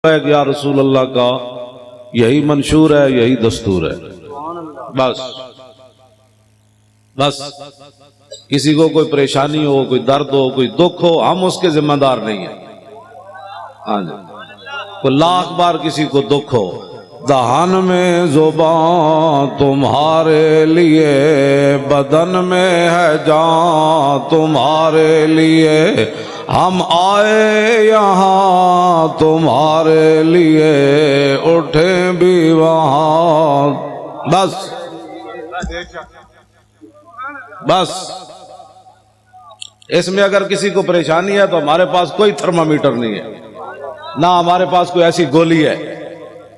ہے کہ یا رسول اللہ کا یہی منشور ہے، یہی دستور ہے، بس بس کسی کو کوئی پریشانی ہو، کوئی درد ہو، کوئی دکھ ہو، ہم اس کے ذمہ دار نہیں ہیں۔ ہاں جی، کوئی لاکھ بار کسی کو دکھ ہو، دہان میں زبان تمہارے لیے، بدن میں ہے جان تمہارے لیے، ہم آئے یہاں تمہارے لیے، اٹھیں بھی وہاں، بس بس۔ اس میں اگر کسی کو پریشانی ہے تو ہمارے پاس کوئی تھرمامیٹر نہیں ہے، نہ ہمارے پاس کوئی ایسی گولی ہے،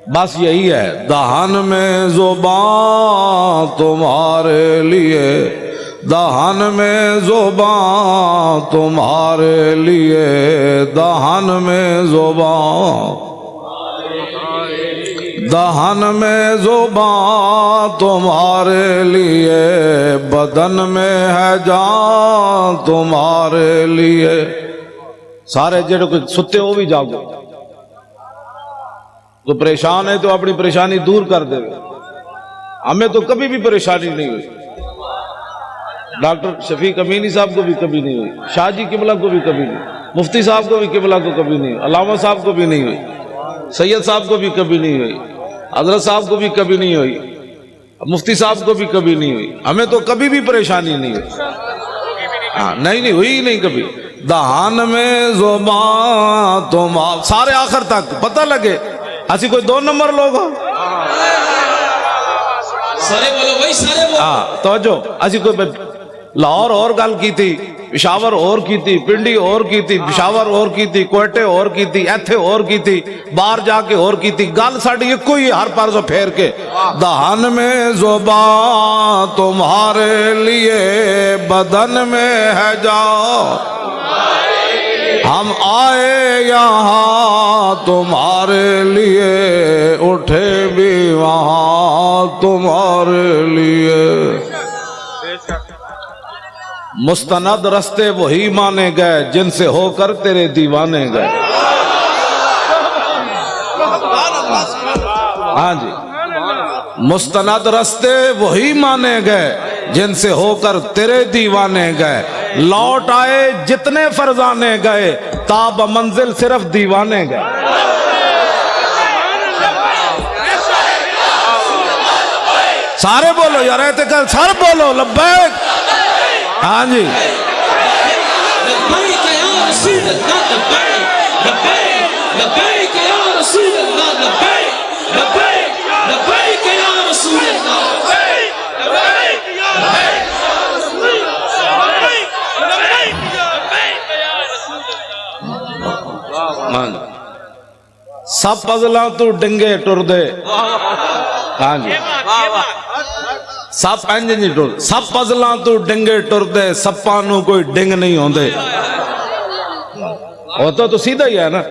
بس یہی ہے، دہان میں زبان تمہارے لیے، دہان میں زبان تمہارے لیے، دہان میں زبان، دہان میں زبان تمہارے لیے، بدن میں ہے جان تمہارے لیے۔ سارے جڑے کوئی ستے ہو بھی جاگو، تو پریشان ہے تو اپنی پریشانی دور کر دے۔ ہمیں تو کبھی بھی پریشانی نہیں ہوئی، ڈاکٹر شفیق امینی صاحب کو بھی کبھی نہیں ہوئی، شاہ جی قبلہ کو بھی کبھی نہیں، مفتی صاحب کو بھی قبلہ کو کبھی نہیں ہوئی، علامہ صاحب کو بھی نہیں ہوئی، سید صاحب کو بھی کبھی نہیں ہوئی، حضرت صاحب کو بھی کبھی نہیں ہوئی، مفتی صاحب کو بھی کبھی نہیں ہوئی۔ ہمیں تو کبھی بھی پریشانی نہیں ہوئی، ہاں نہیں ہوئی نہیں کبھی۔ دہان میں زبان تم، سارے آخر تک پتہ لگے ایسی کوئی دو نمبر لوگ ہو، سارے بولو بھائی، سارے بولو۔ ہاں توجہ، ایسی کوئی لاہور اور گل کی تھی، پشاور اور کی تھی، پنڈی اور کی تھی، پشاور اور کی تھی، کوئٹے اور کی تھی، ایتھے اور کی تھی، باہر جا کے اور کی تھی، گل ساڑی ایک کوئی ہر پار سے پھیر کے، دہان میں زبان تمہارے لیے، بدن میں ہے جان ہم آئے یہاں تمہارے لیے، اٹھے بھی وہاں تمہارے لیے۔ مستند رستے وہی مانے گئے جن سے ہو کر تیرے دیوانے گئے۔ ہاں جی، مستند رستے وہی مانے گئے جن سے ہو کر تیرے دیوانے گئے، لوٹ آئے جتنے فرزانے گئے، تاب منزل صرف دیوانے گئے۔ سارے بولو یار، اعتقال سارے بولو لبیک۔ ہاں جی، لبیک یا رسول اللہ، لبیک لبیک لبیک یا رسول اللہ، لبیک لبیک لبیک یا رسول اللہ، لبیک لبیک لبیک یا رسول اللہ، لبیک لبیک لبیک یا رسول اللہ۔ سب پزلاں تو ڈنگے ٹر دے۔ ہاں جی، سب پینجے نہیں ٹر، سب پزلاں تو ڈنگے ٹر دے، سپانوں کوئی ڈنگ نہیں ہوندے۔ ہوتا تو سیدھا ہی ہے نا،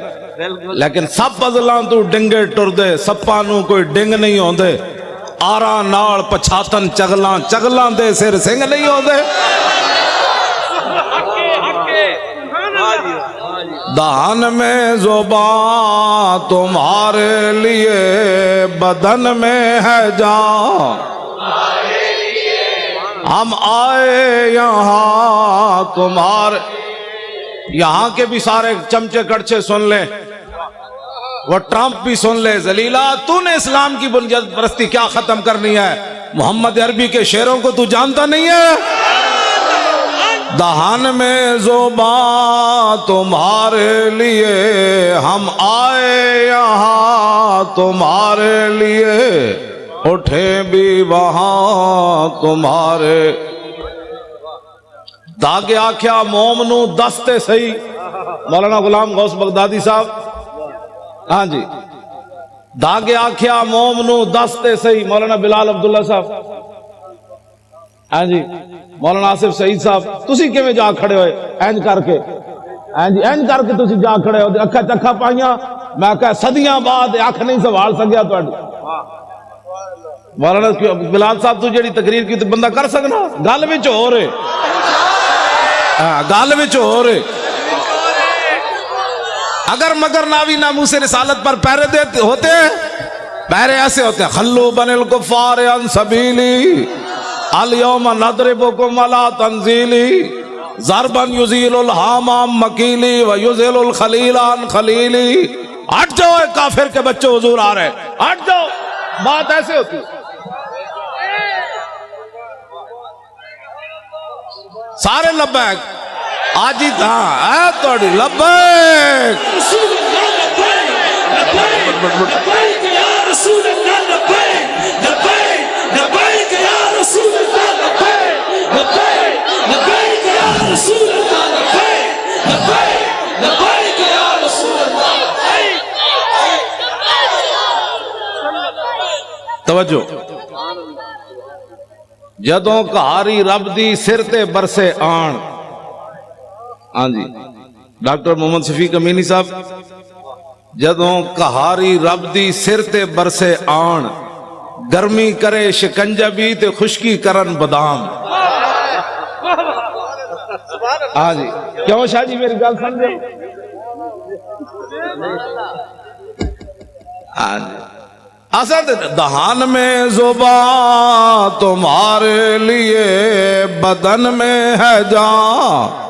لیکن سب پزلاں تو ڈنگے ٹر دے، سپانوں کوئی ڈنگ نہیں ہوندے، آراں نال پچھاتن چگلاں، چگلاں دے سر سنگ نہیں ہوندے۔ دہان میں زبان تمہارے لیے، بدن میں ہے جان ہم آئے یہاں تمہارے۔ یہاں کے بھی سارے چمچے کڑچے سن لیں، وہ ٹرمپ بھی سن لے، ذلیلہ تو نے اسلام کی بنیاد پرستی کیا ختم کرنی ہے؟ محمد عربی کے شعروں کو تو جانتا نہیں ہے؟ دہان میں زبان تمہارے لیے، ہم آئے یہاں تمہارے لیے، اٹھے بھی وہاں تمہارے۔ داغے آکھیا مومنو دستے سہی، مولانا غلام غوث بغدادی صاحب۔ ہاں جی، داغے آکھیا مومنو دستے سہی، مولانا بلال عبداللہ صاحب۔ ہاں جی، مولانا آصف سعید صاحب۔ تسی کیویں جا کھڑے ہوئے اینج کر کے، اینج کر کے تسی جا کھڑے ہو، اکھا چکھا پائیاں، میں کہا صدیاں بعد اکھ نہیں سوال سکیا تہاڈی۔ مولانا بلال صاحب تو جڑی تقریر کی تو بندہ کر سکنا، گل وچ ہو رہے، گل وچ ہو رہے۔ اگر مگر ناوی ناموس رسالت پر پہرے دیتے ہوتے ہیں، پہرے ایسے ہوتے ہیں، خلو بن الکفار عن سبیلی الیوم نضربکم علی تنزیلی ضربا یزیل الحام عن مکیلی ویزیل الخلیل عن خلیلی. ہٹ جاؤ اے کافر کے بچے، حضور آ رہے ہیں، ہٹ جاؤ. بات ایسے ہوتی ہے. سارے لبیک آج ہی تھا اے توڑی لبیک. رسول اللہ لبیک لبیک یا رسول اللہ لبیک لبیک لبیک یا رسول اللہ لبیک لبیک لبیک یا رسول اللہ لبیک لبیک لبیک یا رسول اللہ. توجہ. جدوں کہاری رب دی سر تے برسے آن. ہاں جی ڈاکٹر محمد شفیق امینی صاحب، جدوں کہاری رب دی سر تے برسے آن، گرمی کرے شکنجہ بھی تے خشکی کرن بادام. ہاں جی کیوں شاہ جی میری گل سمجھے؟ ہاں جی اسد دہان میں زبان تمہارے لیے بدن میں ہے جان،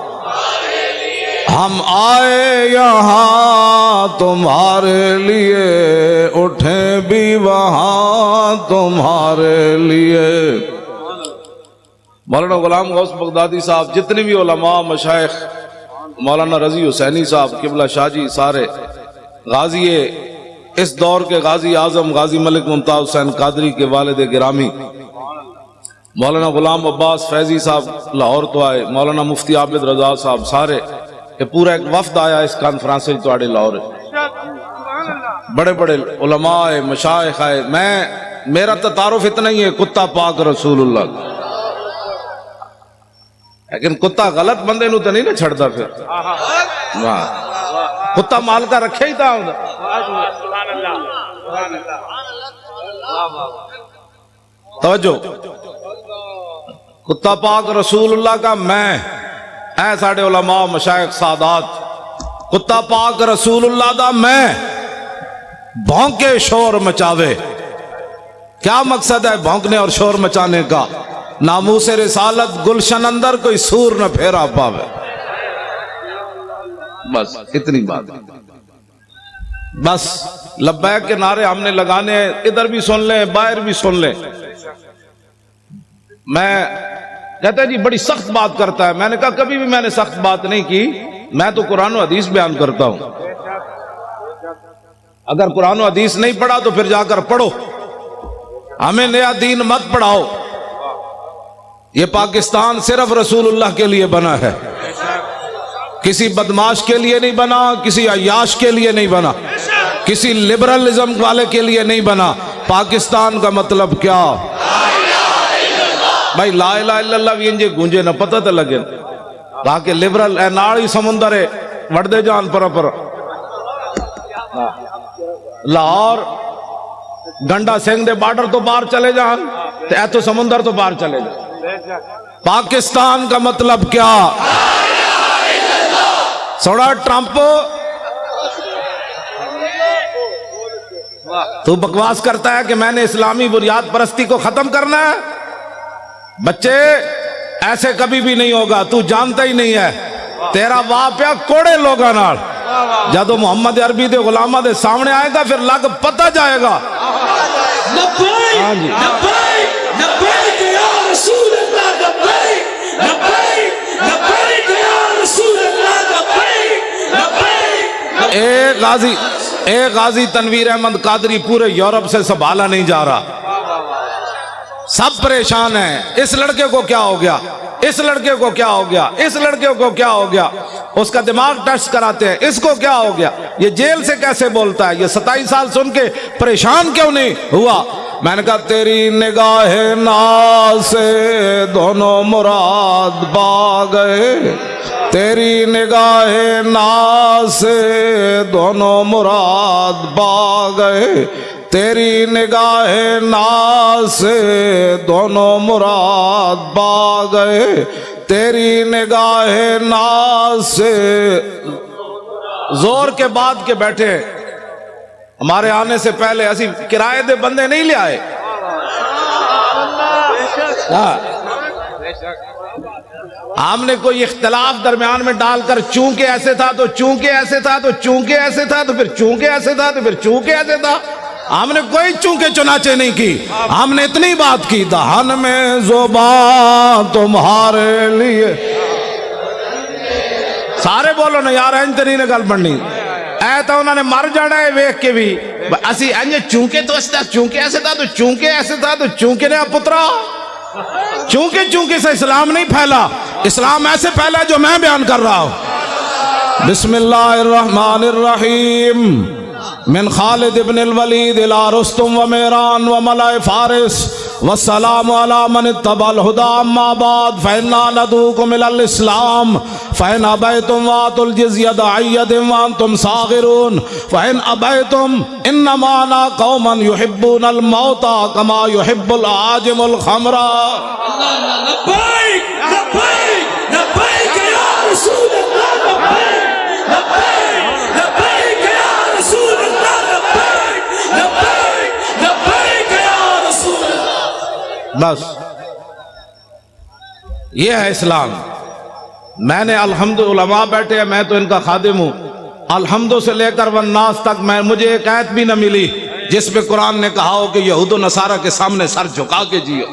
ہم آئے یہاں تمہارے لیے اٹھیں بھی وہاں تمہارے لیے. مولانا غلام غوث بغدادی صاحب، جتنے بھی علماء مشائخ، مولانا رضی حسینی صاحب قبلہ شاہ جی، سارے غازی اس دور کے غازی اعظم غازی ملک ممتاز حسین قادری کے والد گرامی مولانا غلام عباس فیضی صاحب لاہور تو آئے، مولانا مفتی عابد رضا صاحب، سارے کہ پورا ایک وفد آیا اس کانفرنس تو آڑے لاہور. بڑے بڑے علماء مشائخ آئے. میرا تعارف اتنا ہی ہے کتا پاک رسول اللہ، لیکن کتا غلط بندے نو تو نہیں نہ چھڑتا. پھر کتا مال کا رکھے ہی تھا. توجہ. کتا پاک رسول اللہ کا میں اے ساڑھے علماء مشائخ سادات، کتا پاک رسول اللہ دا میں بھونکے شور مچاوے. کیا مقصد ہے بھونکنے اور شور مچانے کا؟ ناموس رسالت گلشن اندر کوئی سور نہ پھیرا پاوے. بس اتنی بات. بس لبیک کے نعرے ہم نے لگانے ہیں، ادھر بھی سن لیں باہر بھی سن لیں. میں کہتا ہے جی بڑی سخت بات کرتا ہے. میں نے کہا کبھی بھی میں نے سخت بات نہیں کی، میں تو قرآن و حدیث بیان کرتا ہوں. اگر قرآن و حدیث نہیں پڑھا تو پھر جا کر پڑھو، ہمیں نیا دین مت پڑھاؤ. یہ پاکستان صرف رسول اللہ کے لیے بنا ہے، کسی بدماش کے لیے نہیں بنا، کسی عیاش کے لیے نہیں بنا، کسی لبرلزم والے کے لیے نہیں بنا. پاکستان کا مطلب کیا؟ بھائی لا الہ الا اللہ بھی انجے گونجے نہ پتہ تو لگے. کہا کہ لبرل اے ناڑی سمندر ہے وڑ دے جان پر لاہور گنڈا سنگھ دے بارڈر تو باہر چلے جان تے اے تو سمندر تو باہر چلے جان. پاکستان کا مطلب کیا؟ سوڑا ٹرمپ تو بکواس کرتا ہے کہ میں نے اسلامی بنیاد پرستی کو ختم کرنا ہے. بچے ایسے کبھی بھی نہیں ہوگا، تو جانتا ہی نہیں ہے. تیرا واپیا کوڑے لوگاں نال جدو محمد عربی دے غلامہ دے سامنے آئے گا پھر لگ پتہ جائے گا. لبیک لبیک لبیک یا رسول اللہ لبیک لبیک لبیک یا رسول اللہ لبیک لبیک. ایک غازی تنویر احمد قادری پورے یورپ سے سنبھالا نہیں جا رہا، سب پریشان ہیں. اس لڑکے کو کیا ہو گیا، اس لڑکے کو کیا ہو گیا، اس لڑکے کو کیا ہو گیا. اس کا دماغ ٹیسٹ کراتے ہیں، اس کو کیا ہو گیا، یہ جیل سے کیسے بولتا ہے، یہ 27 سال سن کے پریشان کیوں نہیں ہوا. میں نے کہا تیری نگاہ ناز سے دونوں مراد پا گئے، تیری نگاہ ناز سے دونوں مراد پا گئے، تیری نگاہ ناز سے دونوں مراد پا گئے، تیری نگاہ ناز سے زور کے بعد کے بیٹھے ہیں. ہمارے آنے سے پہلے اسی کرائے دے بندے نہیں لے آئے. ہم نے کوئی اختلاف درمیان میں ڈال کر چونکہ ایسے تھا تو چونکہ ایسے تھا تو چونکہ ایسے تھا تو پھر چونکہ ایسے تھا تو پھر چونکہ ایسے تھا. ہم نے کوئی چونکہ چنانچہ نہیں کی. ہم نے اتنی بات کی دہن میں زبان تمہارے لیے. سارے بولو نا یار انج نہیں گل بننی. اے تو انہوں نے مر جانا ہے ویکھ کے بھی. اسی انج چونکہ تو ایسے تھا چونکہ ایسے تھا تو چونکہ ایسے تھا تو چونکہ نے پترا. چونکہ سے اسلام نہیں پھیلا. اسلام ایسے پھیلا جو میں بیان کر رہا ہوں. بسم اللہ الرحمن الرحیم. من خالد ابن الولید الى رستم و میران و ملائ فارس والسلام علی من اتبع الہدی. اما بعد فإنا ندعوکم الی الاسلام فإن ابیتم وآتوا الجزیۃ عن ید وانتم صاغرون فإن ابیتم انما انا قوما يحبون الموت كما يحب العاجم الخمر. لبیک لبیک لبیک یا رسول اللہ. لبیک لبیک لبیک یا رسول اللہ. لبیک لبیک لبیک یا رسول اللہ. بس یہ ہے اسلام. میں نے الحمد علماء بیٹھے ہیں, میں تو ان کا خادم ہوں. الحمد سے لے کر والناس تک مجھے ایک آیت بھی نہ ملی جس پہ قرآن نے کہا ہو کہ یہود و نصارہ کے سامنے سر جھکا کے جیو.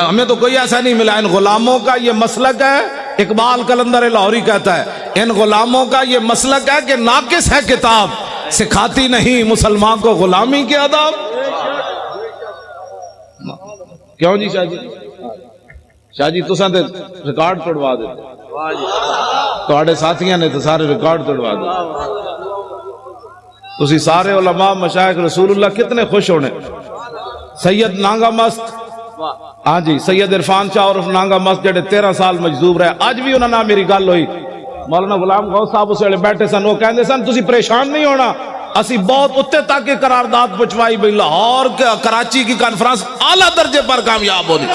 ہمیں تو کوئی ایسا نہیں ملا. ان غلاموں کا یہ مسلک ہے, اقبال قلندر لاہوری کہتا ہے, ان غلاموں کا یہ مسلک ہے کہ ناقص ہے کتاب, سکھاتی نہیں مسلمان کو غلامی کے آداب. کیوں جی شاہ جی؟ شاہ جی تساں تے ریکارڈ توڑوا دیتے, تواڈے ساتھیاں نے تو سارے ریکارڈ توڑوا دیتے. تسی سارے علماء مشائخ رسول اللہ کتنے خوش ہونے. سید نانگا مست, ہاں جی, سید عرفان شاہ عرف نانگا مست جڑے 13 سال مجذوب رہے, اج بھی انہاں نال میری گل ہوئی. مولانا غلام غوث صاحب اس ویلے بیٹھے سن, وہ کہندے سن تسی پریشان نہیں ہونا, اسی بہت اتنے تک کی قرارداد پہنچوائی بھئی لاہور کراچی کی کانفرنس اعلیٰ درجے پر کامیاب ہونی.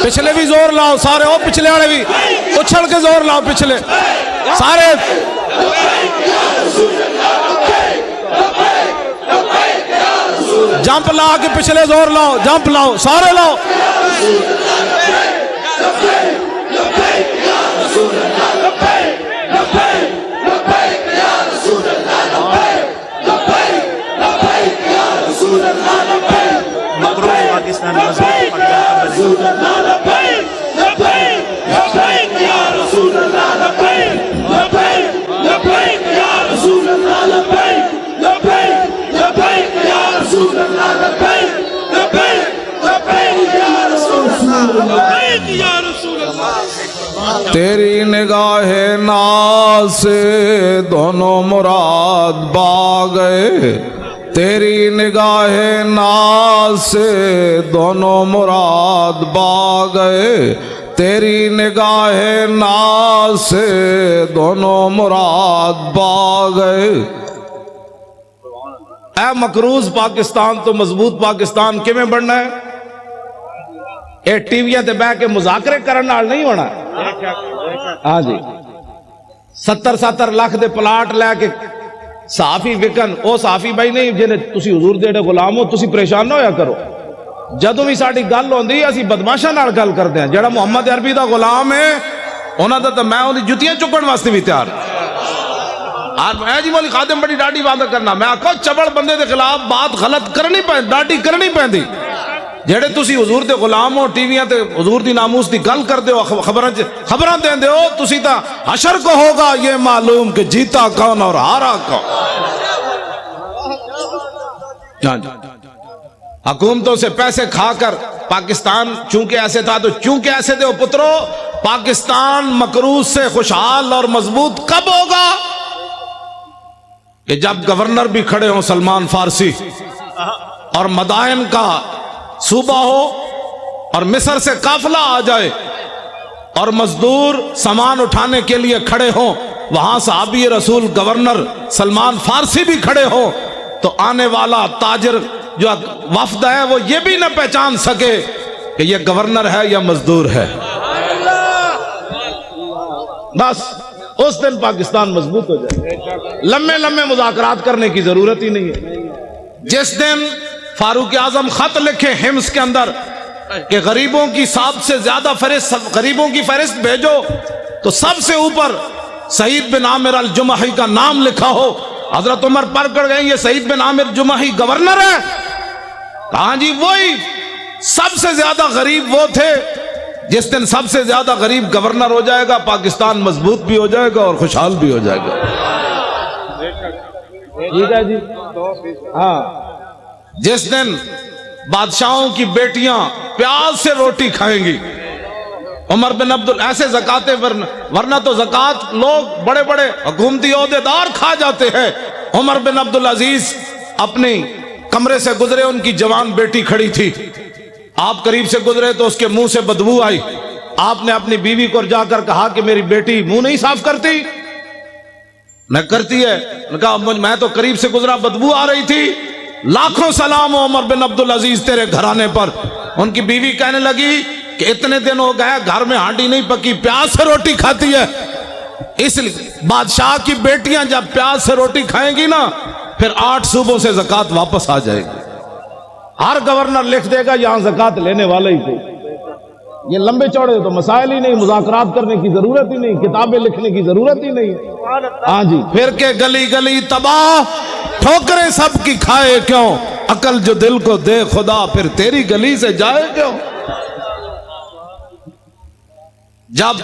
پچھلے بھی زور لاؤ سارے, او پچھلے والے بھی اچھل کے زور لاؤ, پچھلے سارے جمپ لا کے پچھلے زور لاؤ, جمپ لاؤ سارے لاؤ. تیری نگاہ ناز سے دونوں مراد با گئے, تیری نگاہ ناز سے دونوں مراد با گئے, تیری نگاہ ناز سے دونوں مراد با گئے. اے مقروض پاکستان تو مضبوط پاکستان کیویں بننا ہے؟ اے ٹی ویاں تے بہ کے مذاکرے کرن نال نہیں ہونا. ہاں جی, 70 لاکھ دے پلاٹ لے کے صحافی وکن, او صحافی بھائی نہیں جنہیں تسی حضور دے غلام ہو, تسی پریشان نہ ہویا کرو. جدوں بھی ساڈی گل ہوندی اسی بدماشاں نال گل کردے ہاں. جڑا محمد عربی دا غلام ہے انہاں دا تے میں اودی جُتیاں چکن واسطے بھی تیار. میں جی مولی خادم بڑی ڈاڈی بات کرنا, میں آکھو چبڑ بندے دے خلاف بات غلط کرنی پہ ڈاڈی کرنی پیندی. جڑے تسی حضور دے غلام ہو, ٹی ویاں تے حضور دی ناموس دی گل کردے ہو, خبراں دیندے ہو, تسی تا حشر کو ہوگا یہ معلوم کہ جیتا کون اور ہارا کون. حکومتوں سے پیسے کھا کر پاکستان چونکہ ایسے تھا تو چونکہ ایسے دے پترو, پاکستان مقروض سے خوشحال اور مضبوط کب ہوگا؟ کہ جب گورنر بھی کھڑے ہوں سلمان فارسی, اور مدائن کا صوبہ ہو, اور مصر سے قافلہ آ جائے, اور مزدور سامان اٹھانے کے لیے کھڑے ہوں, وہاں صحابی رسول گورنر سلمان فارسی بھی کھڑے ہو تو آنے والا تاجر جو وفد ہے وہ یہ بھی نہ پہچان سکے کہ یہ گورنر ہے یا مزدور ہے. بس اس دن پاکستان مضبوط ہو جائے. لمبے لمبے مذاکرات کرنے کی ضرورت ہی نہیں ہے. جس دن فاروق اعظم خط لکھے حمص کے اندر کہ غریبوں کی سب سے زیادہ غریبوں کی فہرست بھیجو تو سب سے اوپر سعید بن عامر الجمحی کا نام لکھا ہو. حضرت عمر پر کر گئے یہ سعید بن عامر جمحی گورنر ہے. ہاں جی وہی سب سے زیادہ غریب وہ تھے. جس دن سب سے زیادہ غریب گورنر ہو جائے گا پاکستان مضبوط بھی ہو جائے گا اور خوشحال بھی ہو جائے گا. ٹھیک ہے جی. ہاں جس دن بادشاہوں کی بیٹیاں پیاز سے روٹی کھائیں گی عمر بن ایسے زکاتیں ورنہ تو زکات لوگ بڑے بڑے حکومتی عہدیدار کھا جاتے ہیں. عمر بن عبدالعزیز اپنی کمرے سے گزرے, ان کی جوان بیٹی کھڑی تھی. آپ قریب سے گزرے تو اس کے منہ سے بدبو آئی. آپ نے اپنی بیوی کو جا کر کہا کہ میری بیٹی منہ نہیں صاف کرتی. نہ کرتی ہے. کہا میں تو قریب سے گزرا بدبو آ رہی تھی. لاکھوں سلام ہو عمر بن عبدالعزیز تیرے گھرانے پر. ان کی بیوی کہنے لگی کہ اتنے دن ہو گئے گھر میں ہانڈی نہیں پکی, پیاز سے روٹی کھاتی ہے. اس لیے بادشاہ کی بیٹیاں جب پیاز سے روٹی کھائیں گی نا پھر 8 صوبوں سے زکات واپس آ جائے گی. ہر گورنر لکھ دے گا یہاں زکات لینے والے ہی تھے. یہ لمبے چوڑے تو مسائل ہی نہیں, مذاکرات کرنے کی ضرورت ہی نہیں, کتابیں لکھنے کی ضرورت ہی نہیں. ہاں جی پھر کے گلی گلی تباہ, ٹھوکریں سب کی کھائے کیوں, عقل جو دل کو دے خدا پھر تیری گلی سے جائے کیوں. جب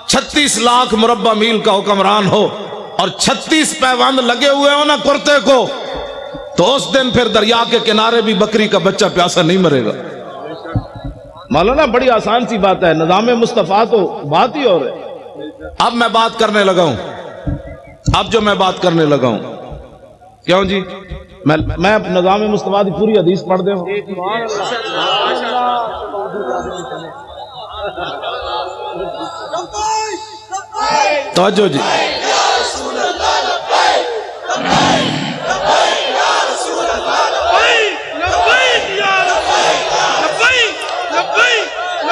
36 لاکھ مربع میل کا حکمران ہو اور 36 پیوند لگے ہوئے ہو نا کرتے کو, تو اس دن پھر دریا کے کنارے بھی بکری کا بچہ پیاسا نہیں مرے گا. مولانا بڑی آسان سی بات ہے, نظام مصطفیٰ تو بات ہی اور ہے. اب میں بات کرنے لگا ہوں, اب جو میں بات کرنے لگا ہوں کیوں جی میں نظام مصطفیٰ کی پوری حدیث پڑھ دے ہوں. توجہ جی.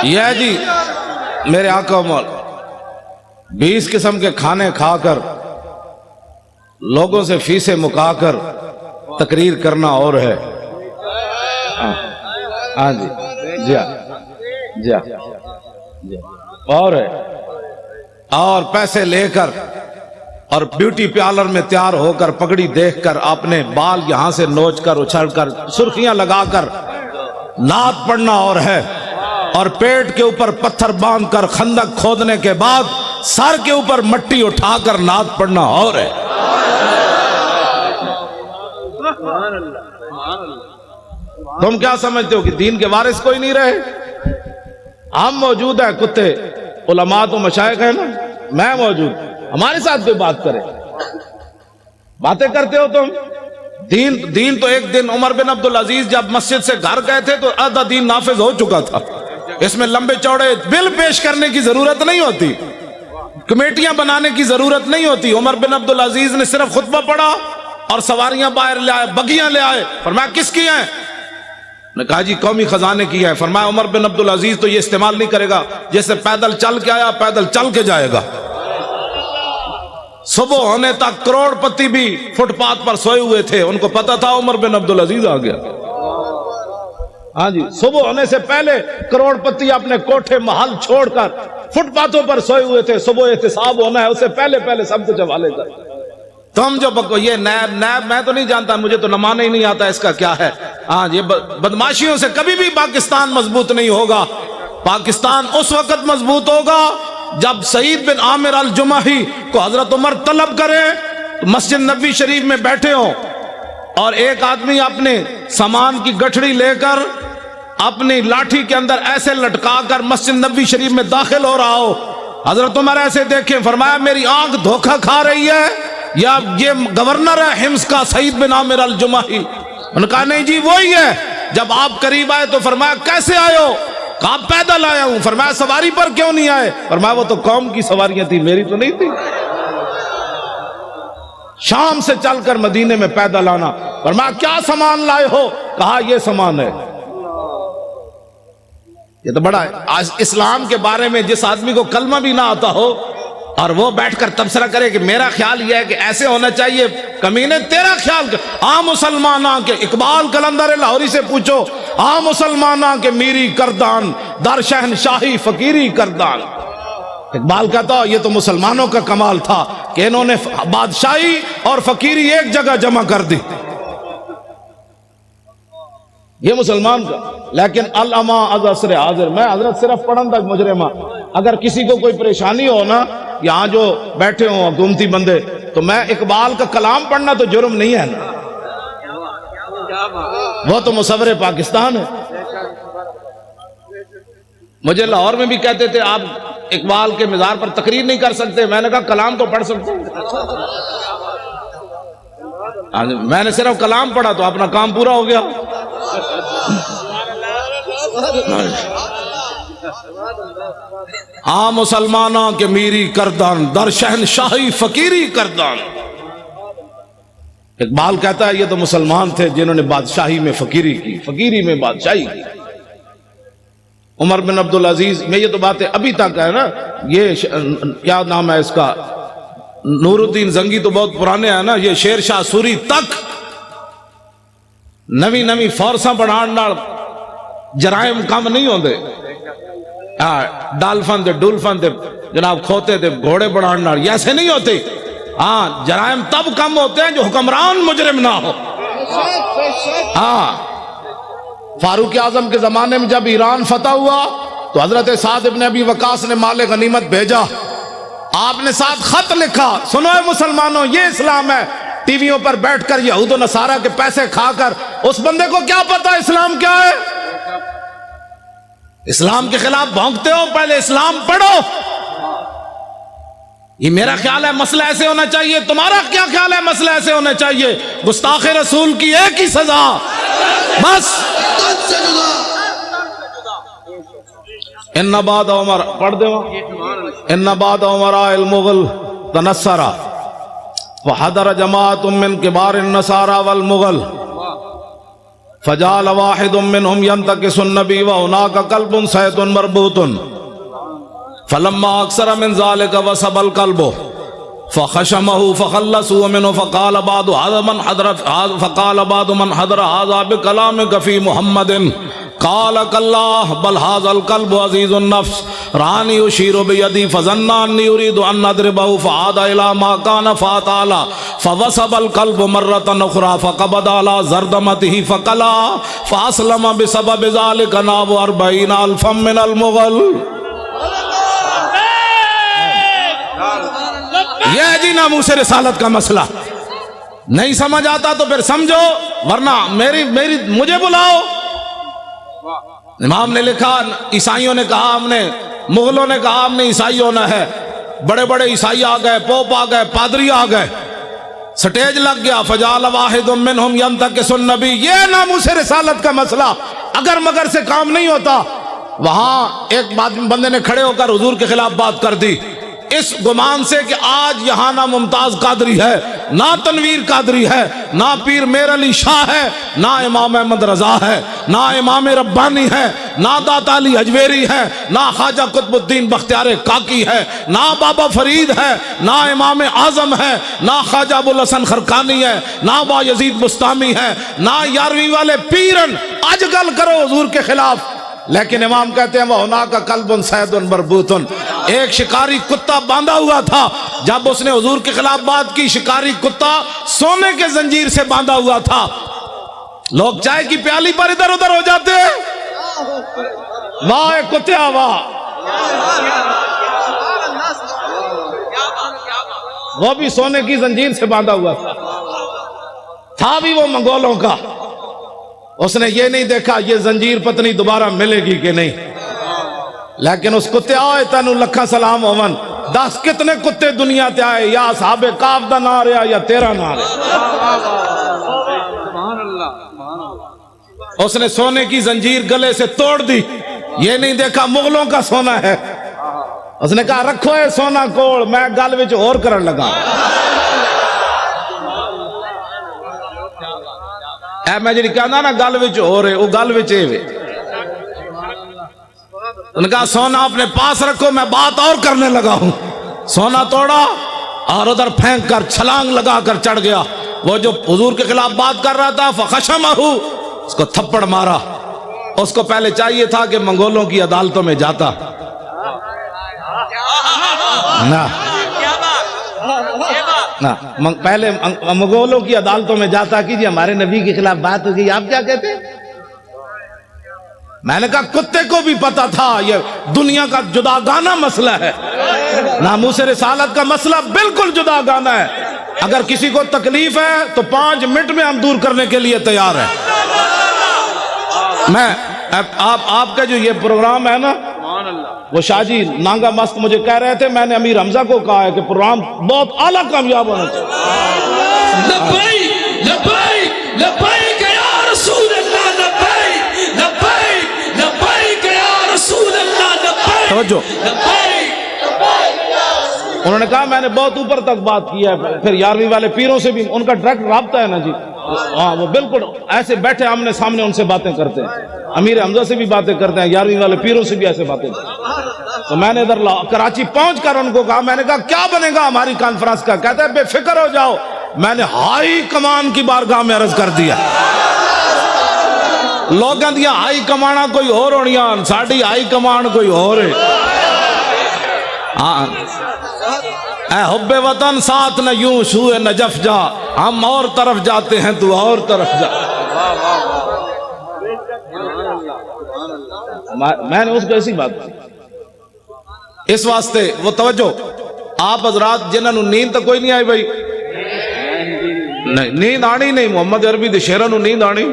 یہ جی میرے آقا مولا 20 قسم کے کھانے کھا کر لوگوں سے فیسیں مکا کر تقریر کرنا اور ہے. ہاں جی جی جی جی اور ہے. اور پیسے لے کر اور بیوٹی پارلر میں تیار ہو کر پگڑی دیکھ کر اپنے بال یہاں سے نوچ کر اچھل کر سرخیاں لگا کر نعت پڑھنا اور ہے. اور پیٹ کے اوپر پتھر باندھ کر خندق کھودنے کے بعد سر کے اوپر مٹی اٹھا کر نعت پڑھنا اور ہے. تم کیا سمجھتے ہو کہ دین کے وارث کوئی نہیں رہے؟ ہم موجود ہیں, کتے علماء تو مشائخ ہیں نا, میں موجود, ہمارے ساتھ کوئی بات کرے. باتیں کرتے ہو تم. دین تو ایک دن عمر بن عبدالعزیز جب مسجد سے گھر گئے تھے تو آدھا دین نافذ ہو چکا تھا. اس میں لمبے چوڑے بل پیش کرنے کی ضرورت نہیں ہوتی, کمیٹیاں بنانے کی ضرورت نہیں ہوتی. عمر بن عبدالعزیز نے صرف خطبہ پڑھا اور سواریاں باہر لے آئے, بگیاں لے آئے. فرمایا کس کی ہیں؟ نے کہا جی قومی خزانے کی ہے. فرمایا عمر بن عبدالعزیز تو یہ استعمال نہیں کرے گا, جیسے پیدل چل کے آیا پیدل چل کے جائے گا. صبح ہونے تک کروڑ پتی بھی فٹ پاتھ پر سوئے ہوئے تھے, ان کو پتا تھا عمر بن عبدالعزیز آ گیا. ہاں جی صبح ہونے سے پہلے کروڑ پتی اپنے کوٹھے محل چھوڑ کر فٹ پاتھوں پر سوئے ہوئے تھے. صبح احتساب ہونا ہے, اسے پہلے سب کچھ حوالے کر. تم جو بکو یہ نیب میں تو نہیں جانتا, مجھے تو نمانا ہی نہیں آتا اس کا کیا ہے. ہاں یہ بدماشیوں سے کبھی بھی پاکستان مضبوط نہیں ہوگا. پاکستان اس وقت مضبوط ہوگا جب سعید بن عامر الجمحی کو حضرت عمر طلب کرے تو مسجد نبوی شریف میں بیٹھے ہوں اور ایک آدمی اپنے سامان کی گٹھڑی لے کر اپنی لاٹھی کے اندر ایسے لٹکا کر مسجد نبوی شریف میں داخل ہو رہا ہو. حضرت عمر ایسے دیکھیں, فرمایا میری آنکھ دھوکہ کھا رہی ہے یا یہ گورنر ہے حمص کا سعید بن عامر الجمحی؟ انہوں نے کہا نہیں جی وہی ہے. جب آپ قریب آئے تو فرمایا کیسے آئے ہو؟ کہا پیدل آیا ہوں. فرمایا سواری پر کیوں نہیں آئے؟ فرمایا وہ تو قوم کی سواریاں تھی, میری تو نہیں تھی. شام سے چل کر مدینے میں پیدل آنا. فرمایا کیا سامان لائے ہو؟ کہا یہ سامان ہے. یہ تو بڑا ہے. آج اسلام کے بارے میں جس آدمی کو کلمہ بھی نہ آتا ہو اور وہ بیٹھ کر تبصرہ کرے کہ میرا خیال یہ ہے کہ ایسے ہونا چاہیے، کمینے تیرا خیال مسلماناں کے اقبال قلندر لاہوری سے پوچھو، مسلماناں کے میری کردان در شہنشاہی فقیری کردان. اقبال کہتا یہ تو مسلمانوں کا کمال تھا کہ انہوں نے بادشاہی اور فقیری ایک جگہ جمع کر دی. یہ مسلمان کا. لیکن الاما از عصر حاضر، میں حضرت صرف پڑھن تک مجرمہ، اگر کسی کو کوئی پریشانی ہو نا، یہاں جو بیٹھے ہوں حکومتی بندے، تو میں اقبال کا کلام پڑھنا تو جرم نہیں ہے نا، وہ تو مصور پاکستان ہے. مجھے لاہور میں بھی کہتے تھے آپ اقبال کے مزار پر تقریر نہیں کر سکتے. میں نے کہا کلام تو پڑھ سکتے ہیں. میں نے صرف کلام پڑھا تو اپنا کام پورا ہو گیا. مسلمانوں کے میری کردان در شہنشاہی فقیری کردان. اقبال کہتا ہے یہ تو مسلمان تھے جنہوں نے بادشاہی میں فقیری کی، فقیری میں بادشاہی کی. عمر بن عبدالعزیز میں یہ تو باتیں ابھی تک ہے نا. یہ کیا نام ہے اس کا، نور الدین زنگی تو بہت پرانے ہیں نا. یہ شیر شاہ سوری تک نوی نوی فورساں بڑھان نال جرائم کم نہیں ہوندے. ڈالفن دے ڈولفن دے جناب کھوتے دے گھوڑے بڑھان نال یہ ایسے نہیں ہوتے. جرائم تب کم ہوتے ہیں جو حکمران مجرم نہ ہو. فاروق اعظم کے زمانے میں جب ایران فتح ہوا تو حضرت سعد ابن ابی وقاص نے مال غنیمت بھیجا. آپ نے ساتھ خط لکھا، سنو اے مسلمانوں یہ اسلام ہے. ٹی ویوں پر بیٹھ کر یہود و نصارہ کے پیسے کھا کر اس بندے کو کیا پتا اسلام کیا ہے؟ اسلام کے خلاف بھونکتے ہو، پہلے اسلام پڑھو. یہ میرا خیال ہے مسئلہ ایسے ہونا چاہیے. تمہارا کیا خیال ہے مسئلہ ایسے ہونا چاہیے؟ گستاخ رسول کی ایک ہی سزا بس. ان بعد عمر پڑھ دے ان بعد عمر المغل تنصرا وحضر جماعت من کبار النصارى والمغل فجعل واحد منهم ينتكس النبي وهناك قلب صيد مربوط فلما اكثر من ذلك وسب القلب فخشمه فخلصوا منه فقال بعض من حضر هذا بكلامك في محمد قال كالله بل هذا القلب عزيز النفس راني يشير بيدي فظن اني اريد ان اضربه فعاد الى ما كان فاتعالى فوسب القلب مرة اخرى فقبض على زردمته فقلا فاسلم بسبب ذلك ناب 40,000 من المغل. یہ جی ناموس رسالت کا مسئلہ نہیں سمجھ آتا تو پھر سمجھو، ورنہ مجھے بلاؤ. امام نے لکھا عیسائیوں نے کہا ہم نے، مغلوں نے کہا ہم نے عیسائی ہونا ہے. بڑے بڑے عیسائی آ گئے، پوپ آ گئے، پادری آ گئے، سٹیج لگ گیا. فجعل واحد منهم ينتكس النبي. یہ ناموس رسالت کا مسئلہ اگر مگر سے کام نہیں ہوتا. وہاں ایک بندے نے کھڑے ہو کر حضور کے خلاف بات کر دی اس گمان سے کہ آج یہاں نہ ممتاز قادری ہے، نہ تنویر قادری ہے، نہ پیر میر علی شاہ ہے، نہ امام احمد رضا ہے، نہ امام ربانی ہے، نہ داتا علی حجویری ہے، نہ خواجہ قطب الدین بختیار کاکی ہے، نہ بابا فرید ہے، نہ امام اعظم ہے، نہ خواجہ ابوالحسن خرقانی ہے، نہ با یزید بستامی ہے، نہ یارویں والے پیرن. آج گل کرو حضور کے خلاف. لیکن امام کہتے ہیں وَهُنَاكَ قَلْبٌ صَيْدٌ مَرْبُوطٌ. ایک شکاری کتا باندھا ہوا تھا. جب اس نے حضور کے خلاف بات کی، شکاری کتا سونے کے زنجیر سے باندھا ہوا تھا. لوگ چائے کی پیالی پر ادھر ادھر ہو جاتے ہیں. واہ کتیا واہ. وہ بھی سونے کی زنجیر سے باندھا ہوا تھا بھی وہ منگولوں کا. اس نے یہ نہیں دیکھا یہ زنجیر پتنی دوبارہ ملے گی کہ نہیں. لیکن اس کتے آئے تینو لکھا سلام ہوون. 10 کتنے کتے دنیا تے آئے، یا اصحاب کاف دا نہ رہا یا تیرا نہ رہا. اس نے سونے کی زنجیر گلے سے توڑ دی. یہ نہیں دیکھا مغلوں کا سونا ہے. اس نے کہا رکھو اے سونا کوڑ، میں گل وچ اور کرن لگا. اے میں جڑی کہنا نا گل وچ ہو رہے وہ گل وچ اے وے. انہوں نے کہا سونا اپنے پاس رکھو میں بات اور کرنے لگا ہوں. سونا توڑا اور ادھر پھینک کر چھلانگ لگا کر چڑھ گیا. وہ جو حضور کے خلاف بات کر رہا تھا فخشمہ، اس کو تھپڑ مارا. اس کو پہلے چاہیے تھا کہ منگولوں کی عدالتوں میں جاتا نہ پہلے منگولوں کی عدالتوں میں جاتا کہ جی ہمارے نبی کے خلاف بات ہو گئی، آپ کیا کہتے؟ میں نے کہا کتے کو بھی پتا تھا یہ دنیا کا جداگانہ مسئلہ ہے، ناموس رسالت کا مسئلہ بالکل جداگانہ ہے. اگر کسی کو تکلیف ہے تو 5 منٹ میں ہم دور کرنے کے لیے تیار ہیں. میں آپ کا جو یہ پروگرام ہے نا، وہ شاہ جی نانگا مست مجھے کہہ رہے تھے، میں نے امیر حمزہ کو کہا ہے کہ پروگرام بہت اعلیٰ کامیاب ہونا چاہیے. لبیک لبیک لبیک یا رسول اللہ، لبیک لبیک لبیک یا رسول اللہ، لبیک توجہ. انہوں نے کہا میں نے بہت اوپر تک بات کی ہے. پھر 11ویں والے پیروں سے بھی ان کا ڈائریکٹ رابطہ ہے نا جی. ہاں وہ بالکل ایسے بیٹھے آمنے سامنے ان سے باتیں کرتے ہیں. امیر حمزہ سے بھی باتیں کرتے ہیں، 11ویں والے پیروں سے بھی ایسے باتیں کرتے ہیں. تو میں نے ادھر کراچی پہنچ کر ان کو کہا، میں نے کہا کیا بنے گا ہماری کانفرنس کا؟ کہتے ہیں بے فکر ہو جاؤ. میں نے ہائی کمان کی بارگاہ میں عرض کر دیا. لوگاں دیا ہائی کمانا کوئی اور ہونیاں، ساڑی ہائی کمان کوئی اور ہے. ہاں اے حب وطن ساتھ نہ یوں سوئے نجف جا، ہم اور طرف جاتے ہیں تو اور طرف جا. میں نے اس کو ایسی بات کی. اس واسطے وہ توجہ آپ حضرات جنہوں نیند تو کوئی نہیں آئی بھائی، نیند آنی نہیں. محمد عربی دے شیراں نوں نیند آنی.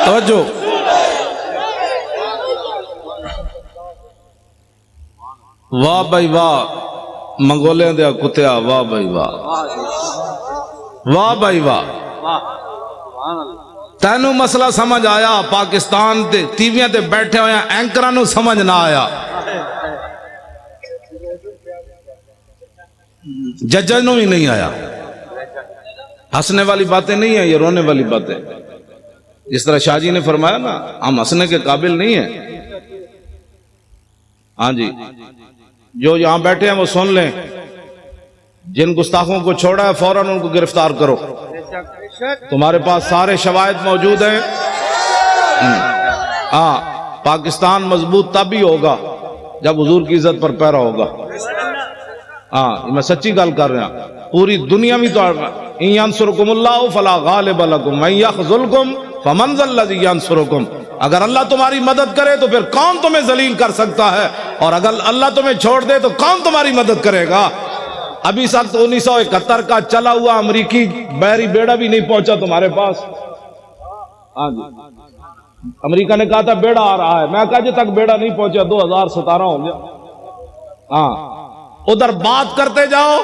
توجہ. واہ بھائی واہ منگولے دیا کتیا، واہ بھائی واہ، واہ بھائی واہ. تینوں مسئلہ سمجھ آیا؟ پاکستان تے ٹیویاں تے بیٹھے ہوئے اینکراں نوں سمجھ نہ آیا، ججاں نوں ہی نہیں آیا. ہنسنے والی باتیں نہیں ہیں، یہ رونے والی باتیں. جس طرح شاہ جی نے فرمایا نا ہم ہنسنے کے قابل نہیں ہیں. ہاں جی جو یہاں بیٹھے ہیں وہ سن لیں، جن گستاخوں کو چھوڑا ہے فوراً ان کو گرفتار کرو. تمہارے پاس سارے شواہد موجود ہیں. ہاں پاکستان مضبوط تب ہی ہوگا جب حضور کی عزت پر پیرا ہوگا. ہاں میں سچی گل کر رہا ہوں. پوری دنیا میں تو ان ینصرکم اللہ فلا غالب لکم وان یخذلکم فمن ذا الذی ینصرکم. اگر اللہ تمہاری مدد کرے تو پھر کون تمہیں ذلیل کر سکتا ہے، اور اگر اللہ تمہیں چھوڑ دے تو کون تمہاری مدد کرے گا. ابھی سخت 1971 کا چلا ہوا امریکی بحری بیڑا بھی نہیں پہنچا تمہارے پاس. ہاں جی امریکہ نے کہا تھا بیڑا آ رہا ہے، میں کہا جی تک بیڑا نہیں پہنچا 2017 ہو گیا. ہاں ادھر بات کرتے جاؤ.